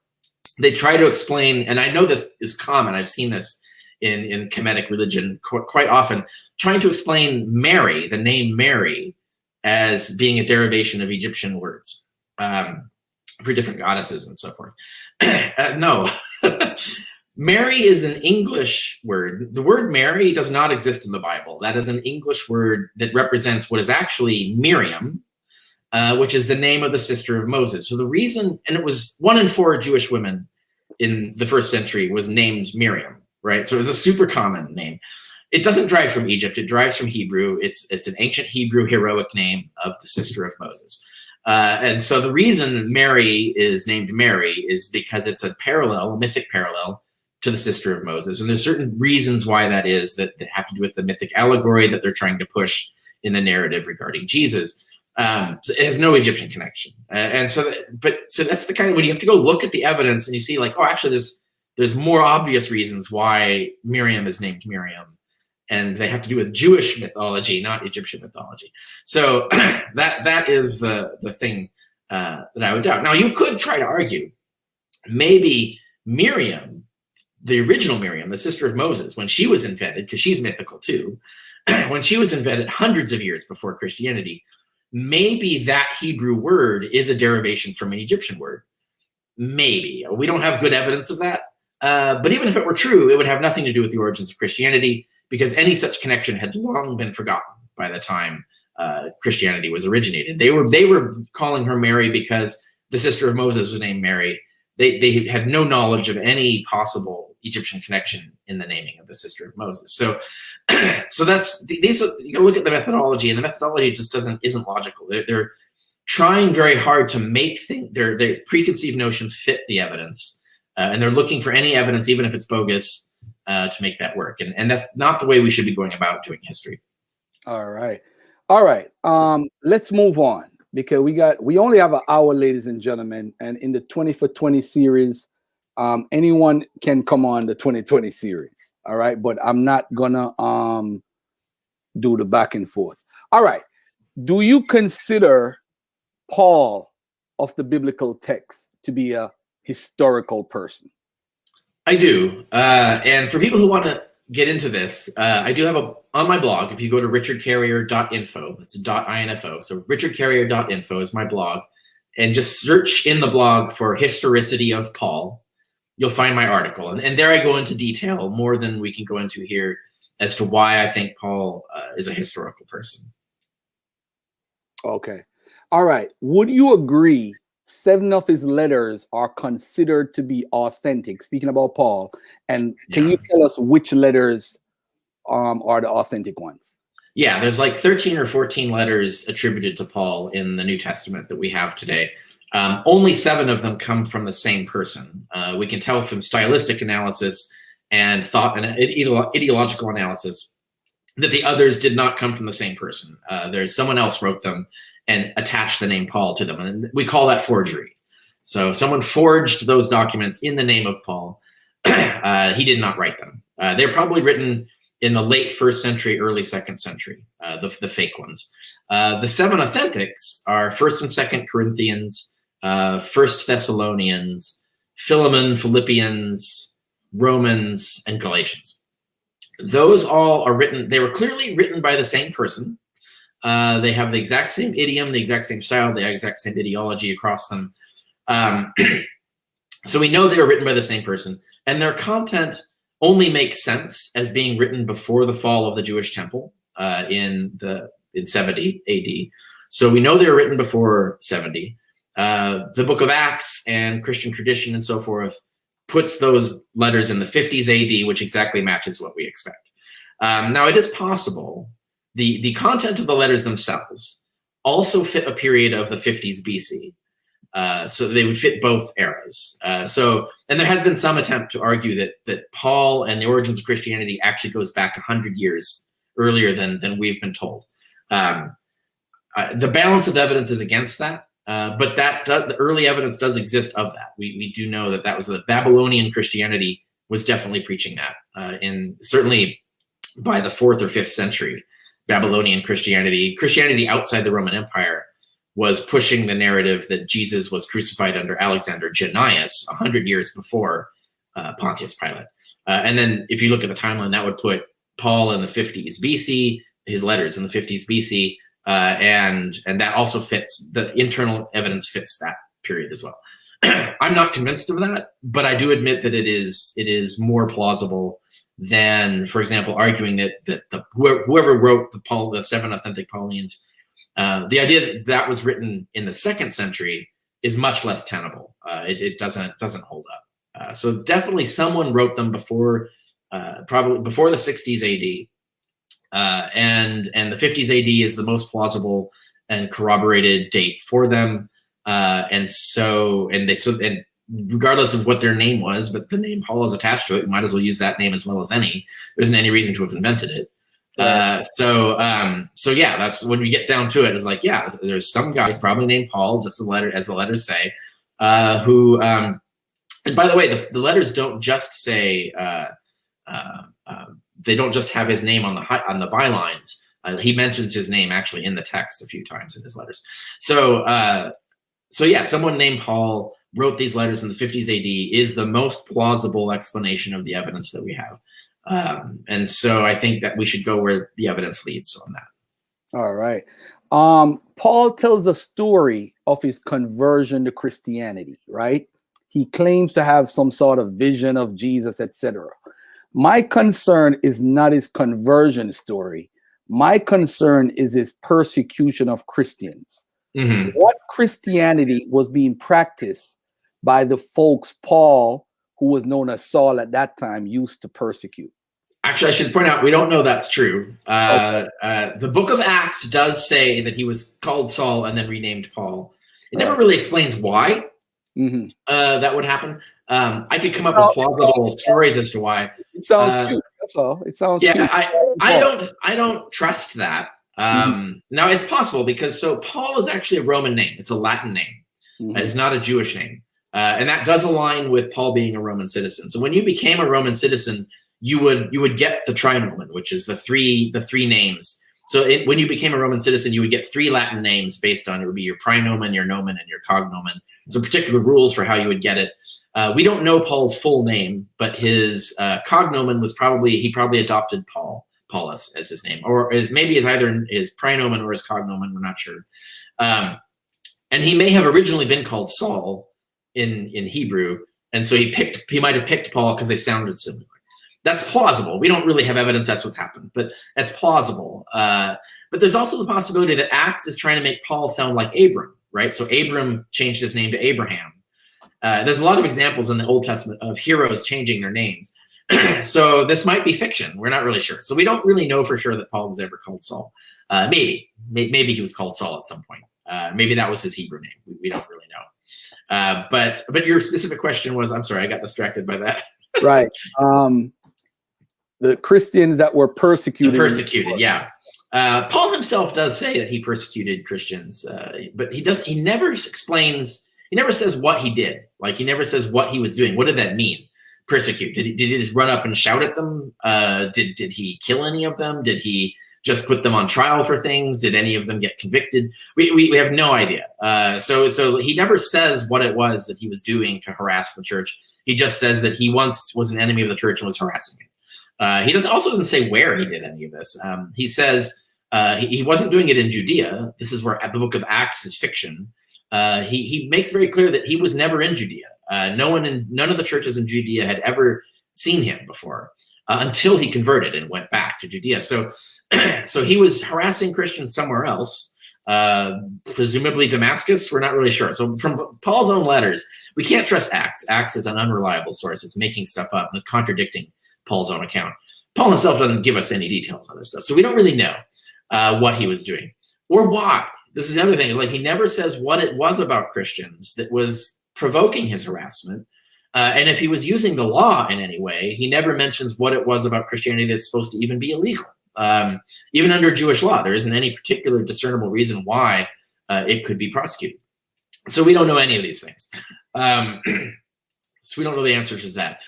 they try to explain, and I know this is common, I've seen this in Kemetic religion quite often, trying to explain Mary, the name Mary, as being a derivation of Egyptian words for different goddesses and so forth. No. Mary is an English word. The word Mary does not exist in the Bible. That is an English word that represents what is actually Miriam, which is the name of the sister of Moses. So the reason, and it was 1 in 4 Jewish women in the first century was named Miriam, right? So it was a super common name. It doesn't derive from Egypt. It derives from Hebrew. It's an ancient Hebrew heroic name of the sister of Moses. And so the reason Mary is named Mary is because it's a parallel, a mythic parallel to the sister of Moses. And there's certain reasons why that is that have to do with the mythic allegory that they're trying to push in the narrative regarding Jesus. So it has no Egyptian connection. So that's the kind of, when you have to go look at the evidence and you see, like, oh, actually there's more obvious reasons why Miriam is named Miriam. And they have to do with Jewish mythology, not Egyptian mythology. So that is the thing that I would doubt. Now, you could try to argue maybe Miriam, the original Miriam, the sister of Moses, when she was invented, because she's mythical too, when she was invented hundreds of years before Christianity, maybe that Hebrew word is a derivation from an Egyptian word. Maybe. We don't have good evidence of that. But even if it were true, it would have nothing to do with the origins of Christianity, because any such connection had long been forgotten by the time Christianity was originated. They were calling her Mary because the sister of Moses was named Mary. They had no knowledge of any possible Egyptian connection in the naming of the sister of Moses. So that's these. You can look at the methodology, and the methodology just isn't logical. They're trying very hard to make their preconceived notions fit the evidence, and they're looking for any evidence, even if it's bogus, to make that work. And that's not the way we should be going about doing history. All right. Let's move on, because we only have an hour, ladies and gentlemen. And in the 20 for 20 series, anyone can come on the 2020 series. All right. But I'm not gonna do the back and forth. All right. Do you consider Paul of the biblical text to be a historical person? I do. And for people who want to get into this, I do have on my blog, if you go to richardcarrier.info, it's .info. So richardcarrier.info is my blog. And just search in the blog for Historicity of Paul. You'll find my article. And there I go into detail, more than we can go into here, as to why I think Paul is a historical person. Okay. All right. Would you agree 7 of his letters are considered to be authentic? Speaking about Paul, and can you tell us which letters are the authentic ones? Yeah, there's like 13 or 14 letters attributed to Paul in the New Testament that we have today. Only 7 of them come from the same person. We can tell from stylistic analysis and thought and ideological analysis that the others did not come from the same person. There's someone else wrote them and attached the name Paul to them. And we call that forgery. So someone forged those documents in the name of Paul. He did not write them. They're probably written in the late 1st century, early 2nd century, the fake ones. The 7 authentics are 1st and 2nd Corinthians, 1st Thessalonians, Philemon, Philippians, Romans, and Galatians. Those all are written, they were clearly written by the same person. They have the exact same idiom, the exact same style, the exact same ideology across them. So we know they were written by the same person, and their content only makes sense as being written before the fall of the Jewish temple in 70 AD. So we know they were written before 70. The book of Acts and Christian tradition and so forth puts those letters in the 50s AD, which exactly matches what we expect. Now, it is possible the content of the letters themselves also fit a period of the 50s BC. So they would fit both eras. And there has been some attempt to argue that Paul and the origins of Christianity actually goes back 100 years earlier than we've been told. The balance of evidence is against that. But the early evidence does exist of that. We do know that was the Babylonian Christianity was definitely preaching that. Certainly by the 4th or 5th century, Babylonian Christianity outside the Roman Empire was pushing the narrative that Jesus was crucified under Alexander Jannaeus 100 years before Pontius Pilate. And then if you look at the timeline, that would put Paul in the 50s BC, his letters in the 50s BC, and that also fits, the internal evidence fits that period as well. I'm not convinced of that, but I do admit that it is more plausible than, for example, arguing that whoever wrote the 7 authentic Paulians, the idea that was written in the 2nd century is much less tenable. It doesn't hold up. So it's definitely someone wrote them before, probably before the 60s AD. And the 50s AD is the most plausible and corroborated date for them. And regardless of what their name was, but the name Paul is attached to it, you might as well use that name as well as any. There isn't any reason to have invented it. So yeah, that's when we get down to it. It's like, yeah, there's some guys probably named Paul, just as the letters say, who, and by the way, the letters don't just say, they don't just have his name on the bylines. He mentions his name actually in the text a few times in his letters. So yeah, someone named Paul wrote these letters in the 50s AD is the most plausible explanation of the evidence that we have. And so I think that we should go where the evidence leads on that. All right. Paul tells a story of his conversion to Christianity, right? He claims to have some sort of vision of Jesus, etc. My concern is not his conversion story. My concern is his persecution of Christians. Mm-hmm. What Christianity was being practiced by the folks Paul, who was known as Saul at that time, used to persecute? Actually, I should point out, we don't know that's true. The book of Acts does say that he was called Saul and then renamed Paul. It never really explains why that would happen. I could come up with plausible stories as to why. It sounds cute. That's all. It sounds cute. I don't trust that. Now it's possible because Paul is actually a Roman name. It's a Latin name. It's not a Jewish name. And that does align with Paul being a Roman citizen. So when you became a Roman citizen, you would get the trinomen, which is the three names. So when you became a Roman citizen, you would get 3 Latin names based on, it would be your praenomen, your nomen, and your cognomen. So particular rules for how you would get it. We don't know Paul's full name, but his cognomen was he probably adopted Paulus as his name, or maybe as either his praenomen or his cognomen, we're not sure. And he may have originally been called Saul in Hebrew, and so he might have picked Paul because they sounded similar. That's plausible. We don't really have evidence that's what's happened, but that's plausible. But there's also the possibility that Acts is trying to make Paul sound like Abram, right? So Abram changed his name to Abraham. There's a lot of examples in the Old Testament of heroes changing their names. So this might be fiction. We're not really sure. So we don't really know for sure that Paul was ever called Saul. Maybe he was called Saul at some point. Maybe that was his Hebrew name. We don't really know. But your specific question was, I'm sorry, I got distracted by that. Right. The Christians that were persecuted. Yeah. Paul himself does say that he persecuted Christians, but he never explains. He never says what he did. Like, he never says what he was doing. What did that mean? persecute? Did he just run up and shout at them? Did he kill any of them? Did he just put them on trial for things? Did any of them get convicted? We have no idea. So he never says what it was that he was doing to harass the church. He just says that he once was an enemy of the church and was harassing it. He doesn't say where he did any of this. He says he wasn't doing it in Judea. This is where the book of Acts is fiction. He makes very clear that he was never in Judea. None of the churches in Judea had ever seen him before until he converted and went back to Judea. So he was harassing Christians somewhere else, presumably Damascus. We're not really sure. So from Paul's own letters, we can't trust Acts. Acts is an unreliable source. It's making stuff up and contradicting Paul's own account. Paul himself doesn't give us any details on this stuff. So we don't really know what he was doing or why. This is the other thing. Like, he never says what it was about Christians that was provoking his harassment. And if he was using the law in any way, he never mentions what it was about Christianity that's supposed to even be illegal. Even under Jewish law, there isn't any particular discernible reason why it could be prosecuted. So we don't know any of these things. So we don't know the answers to that.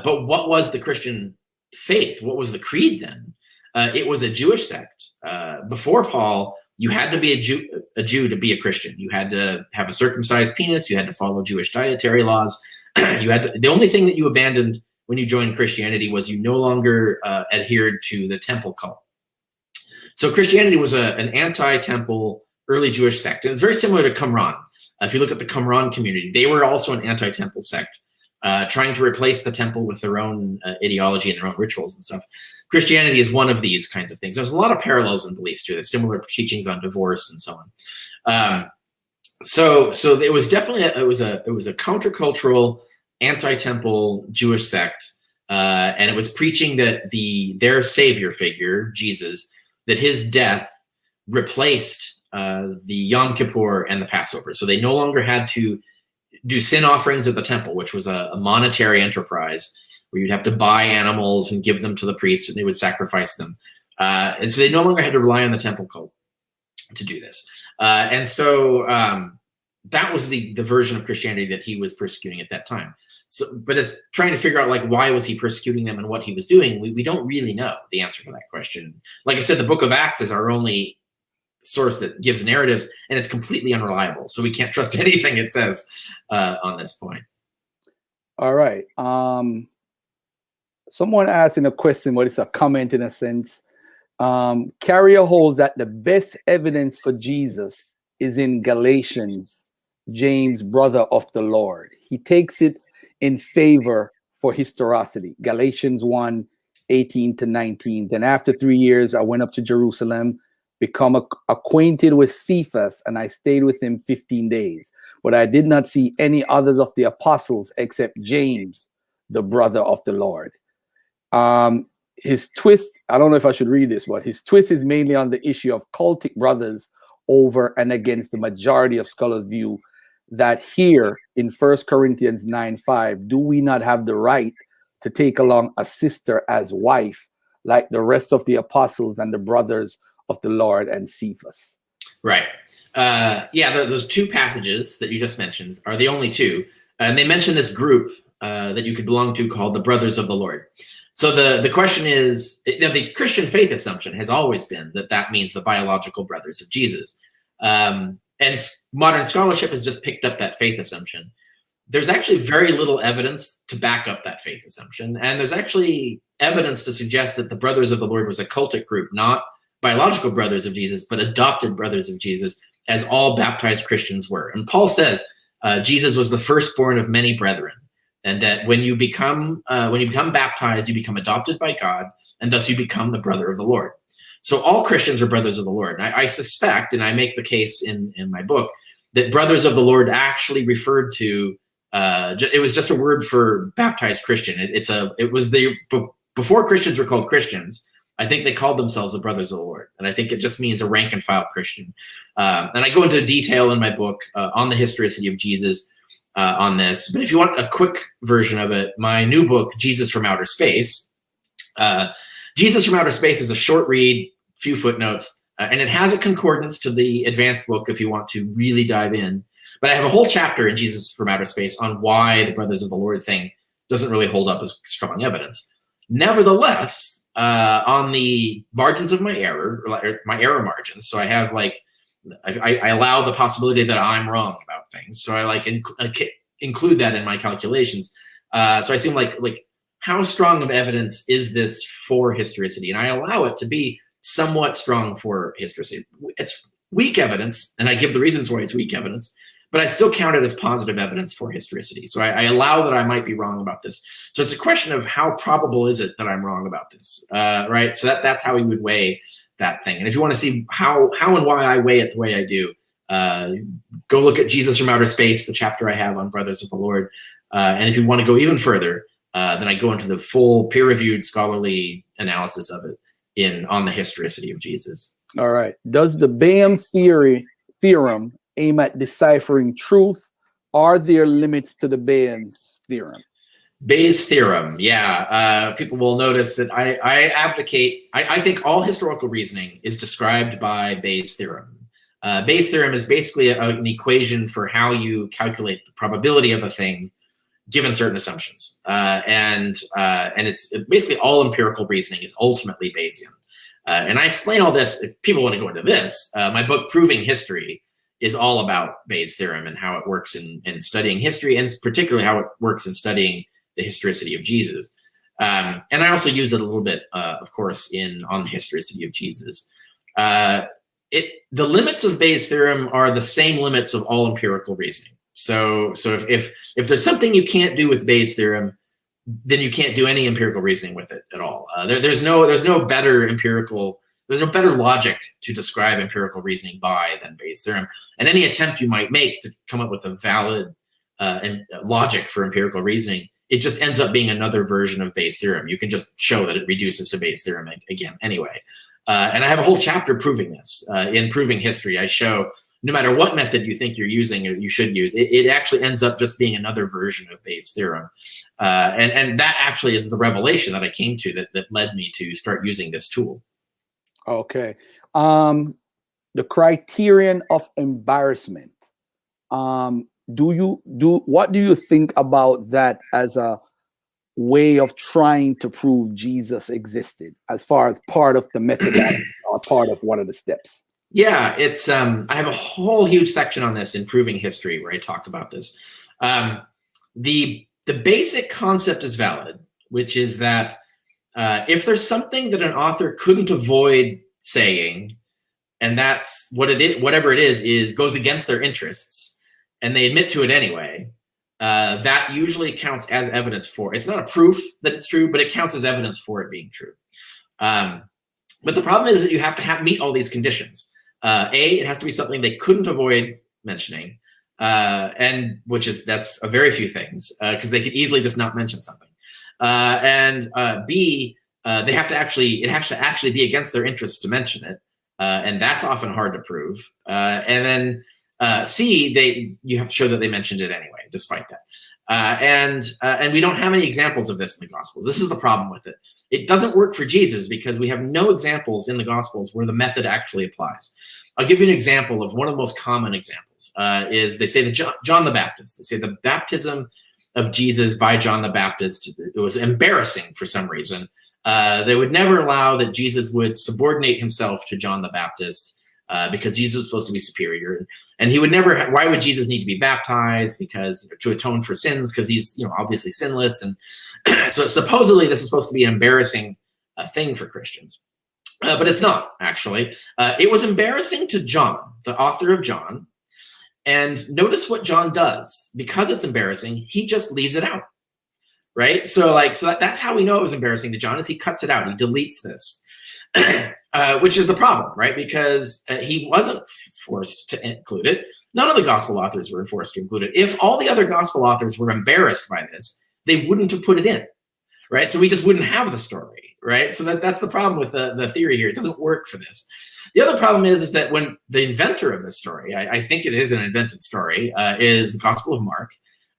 But what was the Christian faith? What was the creed then? It was a Jewish sect. Before Paul, you had to be a Jew to be a Christian. You had to have a circumcised penis. You had to follow Jewish dietary laws. The only thing that you abandoned when you joined Christianity was you no longer adhered to the temple cult. So Christianity was an anti-temple early Jewish sect. And it's very similar to Qumran. If you look at the Qumran community, they were also an anti-temple sect, trying to replace the temple with their own ideology and their own rituals and stuff. Christianity is one of these kinds of things. There's a lot of parallels in beliefs too. There's similar teachings on divorce and so on. So it was definitely it was a countercultural, anti-temple Jewish sect, and it was preaching that their savior figure, Jesus, that his death replaced the Yom Kippur and the Passover. So they no longer had to do sin offerings at the temple, which was a monetary enterprise where you'd have to buy animals and give them to the priests and they would sacrifice them. And so they no longer had to rely on the temple cult to do this. And so that was the version of Christianity that he was persecuting at that time. So, but as trying to figure out, like, why was he persecuting them and what he was doing, we don't really know the answer to that question. Like I said, the book of Acts is our only source that gives narratives, and it's completely unreliable. So we can't trust anything it says on this point. All right. Someone asked in a question, but it's a comment in a sense. Carrier holds that the best evidence for Jesus is in Galatians, James, brother of the Lord. He takes it in favor for historicity. Galatians 1, 18 to 19. Then after 3 years, I went up to Jerusalem, become acquainted with Cephas, and I stayed with him 15 days. But I did not see any others of the apostles except James, the brother of the Lord. His twist, I don't know if I should read this, but his twist is mainly on the issue of cultic brothers over and against the majority of scholars' view that here in 1 Corinthians 9:5, do we not have the right to take along a sister as wife like the rest of the apostles and the brothers of the Lord and Cephas? Right. Those two passages that you just mentioned are the only two. And they mention this group that you could belong to called the Brothers of the Lord. So the question is, the Christian faith assumption has always been that means the biological brothers of Jesus. And modern scholarship has just picked up that faith assumption. There's actually very little evidence to back up that faith assumption. And there's actually evidence to suggest that the Brothers of the Lord was a cultic group, not biological brothers of Jesus, but adopted brothers of Jesus, as all baptized Christians were. And Paul says Jesus was the firstborn of many brethren, and that when you become baptized, you become adopted by God, and thus you become the brother of the Lord. So all Christians are brothers of the Lord. And I suspect, and I make the case in my book, that brothers of the Lord actually referred to, it was just a word for baptized Christian. Before Christians were called Christians, I think they called themselves the brothers of the Lord. And I think it just means a rank and file Christian. And I go into detail in my book on the historicity of Jesus on this. But if you want a quick version of it, my new book, Jesus from Outer Space, Jesus from Outer Space is a short read, few footnotes, and it has a concordance to the advanced book if you want to really dive in. But I have a whole chapter in Jesus from Outer Space on why the Brothers of the Lord thing doesn't really hold up as strong evidence. Nevertheless, on the margins of my error margins, so I have like, I allow the possibility that I'm wrong about things. So I like include that in my calculations. So I assume like how strong of evidence is this for historicity? And I allow it to be somewhat strong for historicity. It's weak evidence, and I give the reasons why it's weak evidence, but I still count it as positive evidence for historicity. So I allow that I might be wrong about this. So it's a question of how probable is it that I'm wrong about this, right? So that's how we would weigh that thing. And if you want to see how and why I weigh it the way I do, go look at Jesus from Outer Space, the chapter I have on Brothers of the Lord. And if you want to go even further, then I go into the full peer-reviewed scholarly analysis of it on the historicity of Jesus. All right. Does the Bayes theorem aim at deciphering truth? Are there limits to the Bayes theorem? Bayes theorem, yeah. People will notice that I advocate, I think all historical reasoning is described by Bayes theorem. Bayes theorem is basically an equation for how you calculate the probability of a thing given certain assumptions. And it's basically all empirical reasoning is ultimately Bayesian. And I explain all this, if people want to go into this, my book, Proving History, is all about Bayes theorem and how it works in studying history, and particularly how it works in studying the historicity of Jesus. And I also use it a little bit, of course, on the historicity of Jesus. The limits of Bayes theorem are the same limits of all empirical reasoning. So if there's something you can't do with Bayes theorem, then you can't do any empirical reasoning with it at all. There's no better logic to describe empirical reasoning by than Bayes theorem. And any attempt you might make to come up with a valid logic for empirical reasoning, it just ends up being another version of Bayes theorem. You can just show that it reduces to Bayes theorem again anyway. And I have a whole chapter proving this. In Proving History, I show no matter what method you think you're using or you should use, it actually ends up just being another version of Bayes theorem. And that actually is the revelation that I came to that led me to start using this tool. Okay. The criterion of embarrassment. What do you think about that as a way of trying to prove Jesus existed, as far as part of the methodology or part of one of the steps? Yeah, it's I have a whole huge section on this in Proving History where I talk about this. The basic concept is valid, which is that if there's something that an author couldn't avoid saying, and that's what it is, whatever it is goes against their interests, and they admit to it anyway, that usually counts as evidence for. It's not a proof that it's true, but it counts as evidence for it being true. But the problem is that you have to meet all these conditions. It has to be something they couldn't avoid mentioning, and that's a very few things, because they could easily just not mention something. And B, it has to actually be against their interests to mention it, and that's often hard to prove. And then C, you have to show that they mentioned it anyway, despite that. And we don't have any examples of this in the Gospels. This is the problem with it. It doesn't work for Jesus because we have no examples in the Gospels where the method actually applies. I'll give you an example of one of the most common examples. Is they say that John the Baptist, they say the baptism of Jesus by John the Baptist, it was embarrassing for some reason. They would never allow that Jesus would subordinate himself to John the Baptist because Jesus was supposed to be superior. And he would never, why would Jesus need to be baptized? Because to atone for sins, because he's obviously sinless. And so supposedly this is supposed to be an embarrassing thing for Christians. But it's not, actually. It was embarrassing to John, the author of John. And notice what John does. Because it's embarrassing, he just leaves it out, right? So that's how we know it was embarrassing to John, is he cuts it out. He deletes this, which is the problem, right? Because he wasn't forced to include it. None of the gospel authors were forced to include it. If all the other gospel authors were embarrassed by this, they wouldn't have put it in, right? So we just wouldn't have the story, right? So that's the problem with the theory here. It doesn't work for this. The other problem is that when the inventor of this story, I think it is an invented story, is the Gospel of Mark,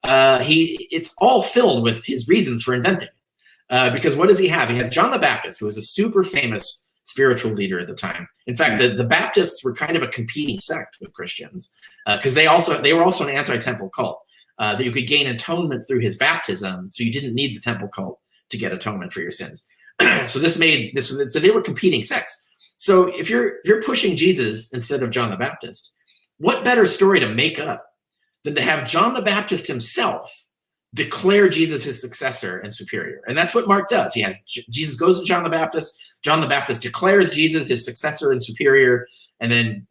it's all filled with his reasons for inventing it. Because what does he have? He has John the Baptist, who was a super famous spiritual leader at the time. In fact, the Baptists were kind of a competing sect with Christians because they were also an anti-temple cult. that you could gain atonement through his baptism, so you didn't need the temple cult to get atonement for your sins. So this made this. So they were competing sects. So if you're pushing Jesus instead of John the Baptist, what better story to make up than to have John the Baptist himself declare Jesus his successor and superior? And that's what Mark does. He has Jesus goes to John the Baptist. John the Baptist declares Jesus his successor and superior, and then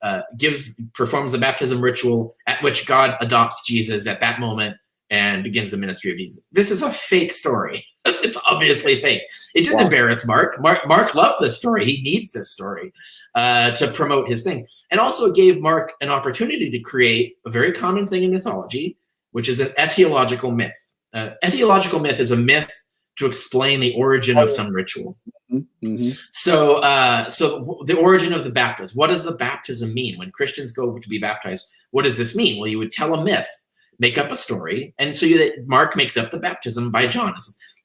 performs the baptism ritual at which God adopts Jesus at that moment and begins the ministry of Jesus. This is a fake story. It's obviously fake. It didn't embarrass Mark. Mark loved this story. He needs this story to promote his thing. And also it gave Mark an opportunity to create a very common thing in mythology, which is an etiological myth. Etiological myth is a myth to explain the origin of some ritual. Mm-hmm. So the origin of the baptism. What does the baptism mean? When Christians go to be baptized, what does this mean? Well, you would tell a myth, make up a story, and so Mark makes up the baptism by John.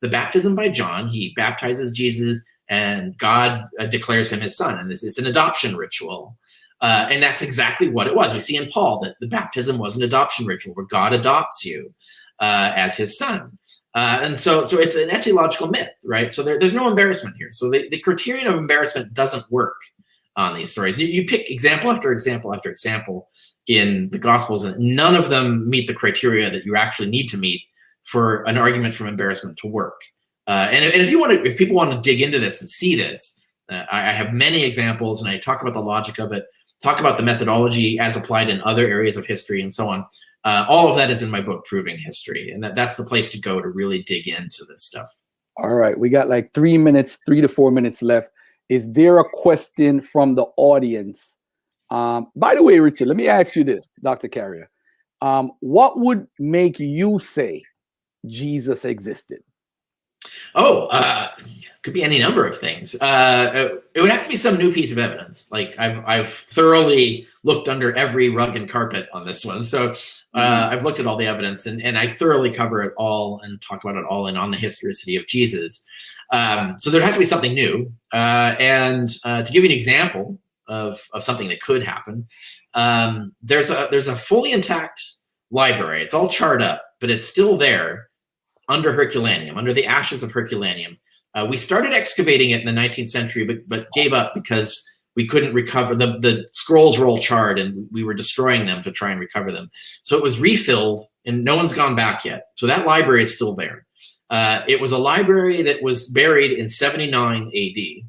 The baptism by John, he baptizes Jesus, and God declares him his son, and it's an adoption ritual. And that's exactly what it was. We see in Paul that the baptism was an adoption ritual where God adopts you as his son. And so it's an etiological myth, right? So there's no embarrassment here. So the criterion of embarrassment doesn't work on these stories. You pick example after example after example in the Gospels, and none of them meet the criteria that you actually need to meet for an argument from embarrassment to work. And if people want to dig into this and see this, I have many examples, and I talk about the logic of it, talk about the methodology as applied in other areas of history and so on. All of that is in my book, Proving History, and that's the place to go to really dig into this stuff. All right, we got like 3 to 4 minutes left. Is there a question from the audience? By the way, Richard, let me ask you this, Dr. Carrier. What would make you say Jesus existed? Could be any number of things. It would have to be some new piece of evidence. Like I've thoroughly looked under every rug and carpet on this one. So I've looked at all the evidence, and I thoroughly cover it all and talk about it all on the historicity of Jesus. So there'd have to be something new. And to give you an example of something that could happen, there's a fully intact library. It's all charred up, but it's still there under Herculaneum, under the ashes of Herculaneum. We started excavating it in the 19th century, but gave up because we couldn't recover. The scrolls were all charred, and we were destroying them to try and recover them. So it was refilled, and no one's gone back yet. So that library is still there. It was a library that was buried in 79 AD.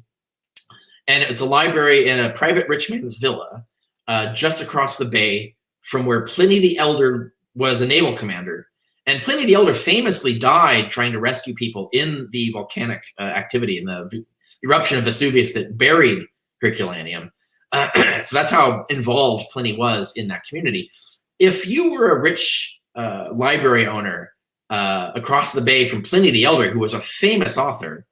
And it's a library in a private rich man's villa just across the bay from where Pliny the Elder was a naval commander. And Pliny the Elder famously died trying to rescue people in the volcanic activity, in the eruption of Vesuvius that buried Herculaneum. So that's how involved Pliny was in that community. If you were a rich library owner across the bay from Pliny the Elder, who was a famous author,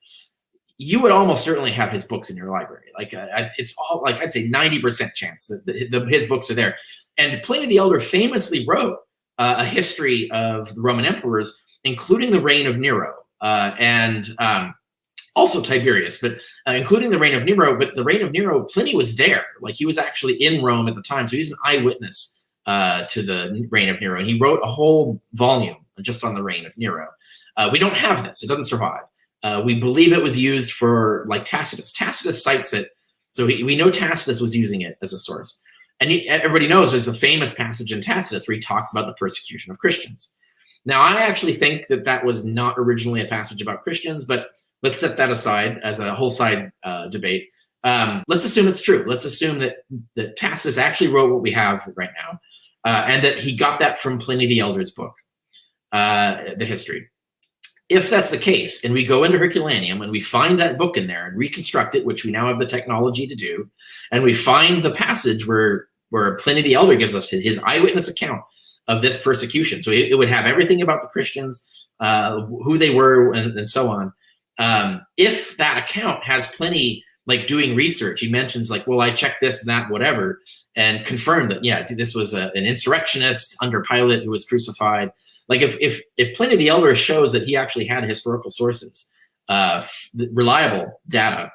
you would almost certainly have his books in your library. Like it's all, like I'd say 90% chance that his books are there. And Pliny the Elder famously wrote a history of the Roman emperors, including the reign of Nero and also Tiberius, but including the reign of Nero. But the reign of Nero, Pliny was there. Like he was actually in Rome at the time. So he was an eyewitness to the reign of Nero. And he wrote a whole volume just on the reign of Nero. We don't have this. It doesn't survive. We believe it was used for like Tacitus. Tacitus cites it. So we know Tacitus was using it as a source. And everybody knows there's a famous passage in Tacitus where he talks about the persecution of Christians. Now, I actually think that was not originally a passage about Christians, but let's set that aside as a whole side debate. Let's assume it's true. Let's assume that Tacitus actually wrote what we have right now, and that he got that from Pliny the Elder's book, the history. If that's the case, and we go into Herculaneum and we find that book in there and reconstruct it, which we now have the technology to do, and we find the passage where Pliny the Elder gives us his eyewitness account of this persecution. So it would have everything about the Christians, who they were, and so on. If that account has Pliny like doing research, he mentions like, well, I checked this and that, whatever, and confirmed that, yeah, this was an insurrectionist under Pilate who was crucified. Like if Pliny the Elder shows that he actually had historical sources, reliable data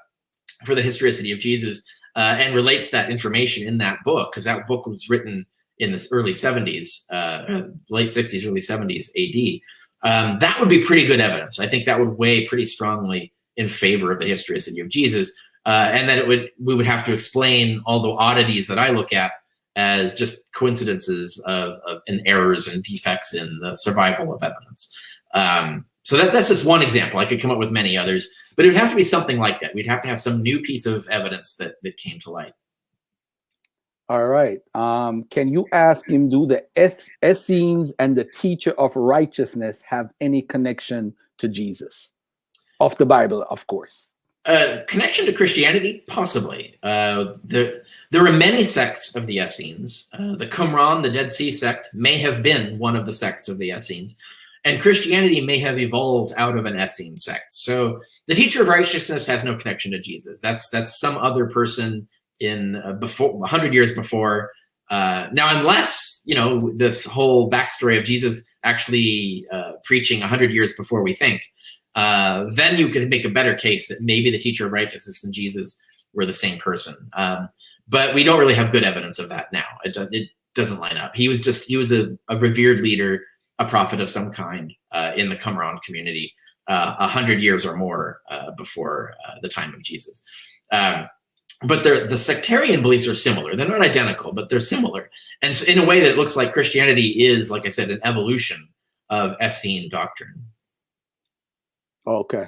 for the historicity of Jesus, and relates that information in that book, because that book was written in this early 70s, late 60s, early 70s AD, that would be pretty good evidence. I think that would weigh pretty strongly in favor of the historicity of Jesus, and that we would have to explain all the oddities that I look at as just coincidences and errors and defects in the survival of evidence. So that's just one example. I could come up with many others, but it would have to be something like that. We'd have to have some new piece of evidence that came to light. All right. Can you ask him, do the Essenes and the teacher of righteousness have any connection to Jesus? Of the Bible, of course. Connection to Christianity? Possibly. There are many sects of the Essenes. The Qumran, the Dead Sea sect, may have been one of the sects of the Essenes. And Christianity may have evolved out of an Essene sect. So the teacher of righteousness has no connection to Jesus. That's some other person in 100 years before. Now, unless this whole backstory of Jesus actually preaching 100 years before we think, then you could make a better case that maybe the teacher of righteousness and Jesus were the same person. But we don't really have good evidence of that now. It doesn't line up. He was a revered leader, a prophet of some kind in the Qumran community 100 years or more before the time of Jesus. But the sectarian beliefs are similar. They're not identical, but they're similar. And so in a way that looks like Christianity is, like I said, an evolution of Essene doctrine. Okay.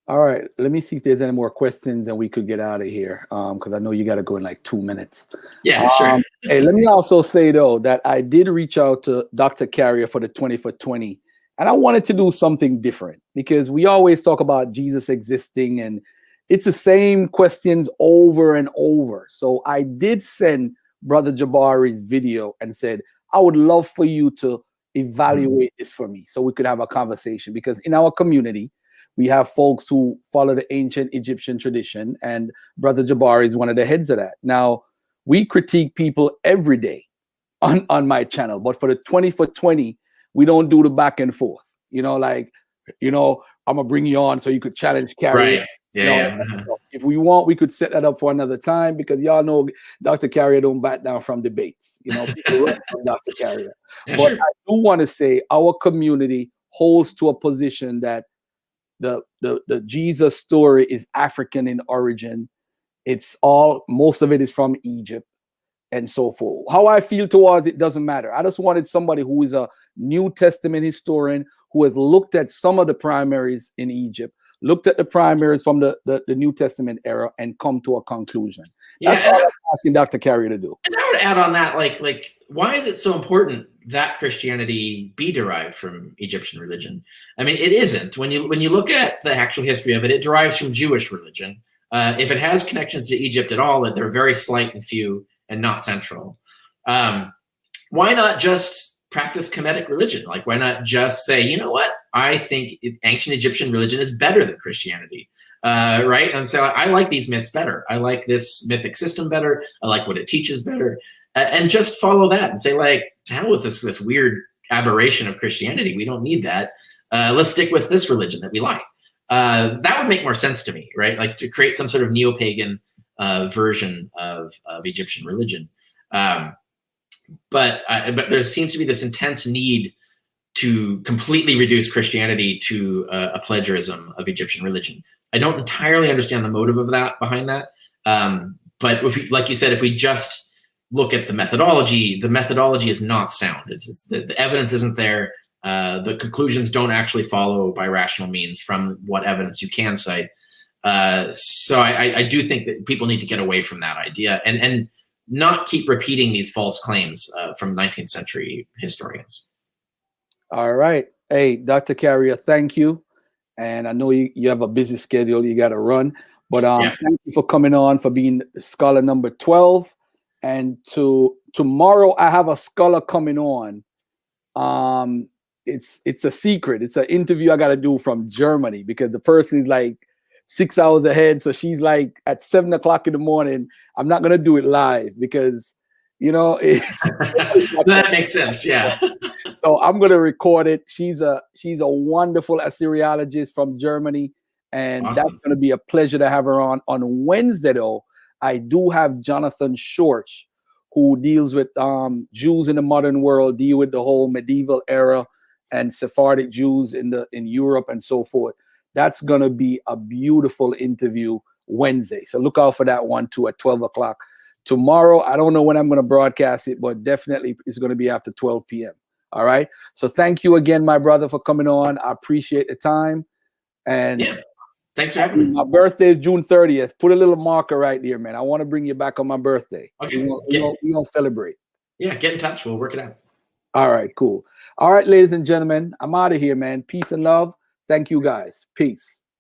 All right. Let me see if there's any more questions and we could get out of here. Because I know you got to go in like 2 minutes. Yeah, sure. Hey, let me also say, though, that I did reach out to Dr. Carrier for the 20 for 20. And I wanted to do something different because we always talk about Jesus existing and it's the same questions over and over. So I did send Brother Jabari's video and said, I would love for you to evaluate this for me so we could have a conversation, because in our community, we have folks who follow the ancient Egyptian tradition, and Brother Jabari is one of the heads of that. Now, we critique people every day on my channel, but for the 20 for 20, we don't do the back and forth. I'm gonna bring you on so you could challenge Carrier. Right. Yeah. If we want, we could set that up for another time, because y'all know Dr. Carrier don't back down from debates. People run from Dr. Carrier. Yeah, but sure. I do want to say our community holds to a position that the Jesus story is African in origin. Most of it is from Egypt and so forth. How I feel towards it doesn't matter. I just wanted somebody who is a New Testament historian who has looked at some of the primaries in Egypt, looked at the primaries from the New Testament era, and come to a conclusion. That's all I'm asking Dr. Carrier to do. And I would add on that, like, why is it so important that Christianity be derived from Egyptian religion? I mean, it isn't. When you look at the actual history of it, it derives from Jewish religion. If it has connections to Egypt at all, they're very slight and few and not central. Why not just practice Kemetic religion? Like, why not just say, you know what? I think ancient Egyptian religion is better than Christianity, right? And so I like these myths better. I like this mythic system better. I like what it teaches better. And just follow that and say, like, to hell with this weird aberration of Christianity. We don't need that. Let's stick with this religion that we like. That would make more sense to me, right? Like, to create some sort of neo-pagan version of Egyptian religion. But there seems to be this intense need to completely reduce Christianity to a plagiarism of Egyptian religion. I don't entirely understand the motive of that behind that. But like you said, if we just look at the methodology is not sound. It's just the evidence isn't there. The conclusions don't actually follow by rational means from what evidence you can cite. So I do think that people need to get away from that idea and not keep repeating these false claims from 19th century historians. All right. Hey, Dr. Carrier, thank you. And I know you have a busy schedule. You got to run. But thank you for coming on, for being scholar number 12. And tomorrow I have a scholar coming on. It's a secret. It's an interview I got to do from Germany, because the person is like 6 hours ahead. So she's like at 7 o'clock in the morning. I'm not going to do it live because, that makes sense. Yeah. So I'm going to record it. She's a wonderful Assyriologist from Germany. And awesome. That's going to be a pleasure to have her on. On Wednesday, though, I do have Jonathan Shorch, who deals with Jews in the modern world, deal with the whole medieval era and Sephardic Jews in Europe and so forth. That's gonna be a beautiful interview Wednesday. So look out for that one too at 12 o'clock. Tomorrow, I don't know when I'm gonna broadcast it, but definitely it's gonna be after 12 p.m. All right. So thank you again, my brother, for coming on. I appreciate the time. And yeah, thanks for having me. My birthday is June 30th. Put a little marker right there, man. I want to bring you back on my birthday. Okay. We're gonna celebrate. Yeah, get in touch. We'll work it out. All right, cool. All right, ladies and gentlemen, I'm out of here, man. Peace and love. Thank you, guys. Peace.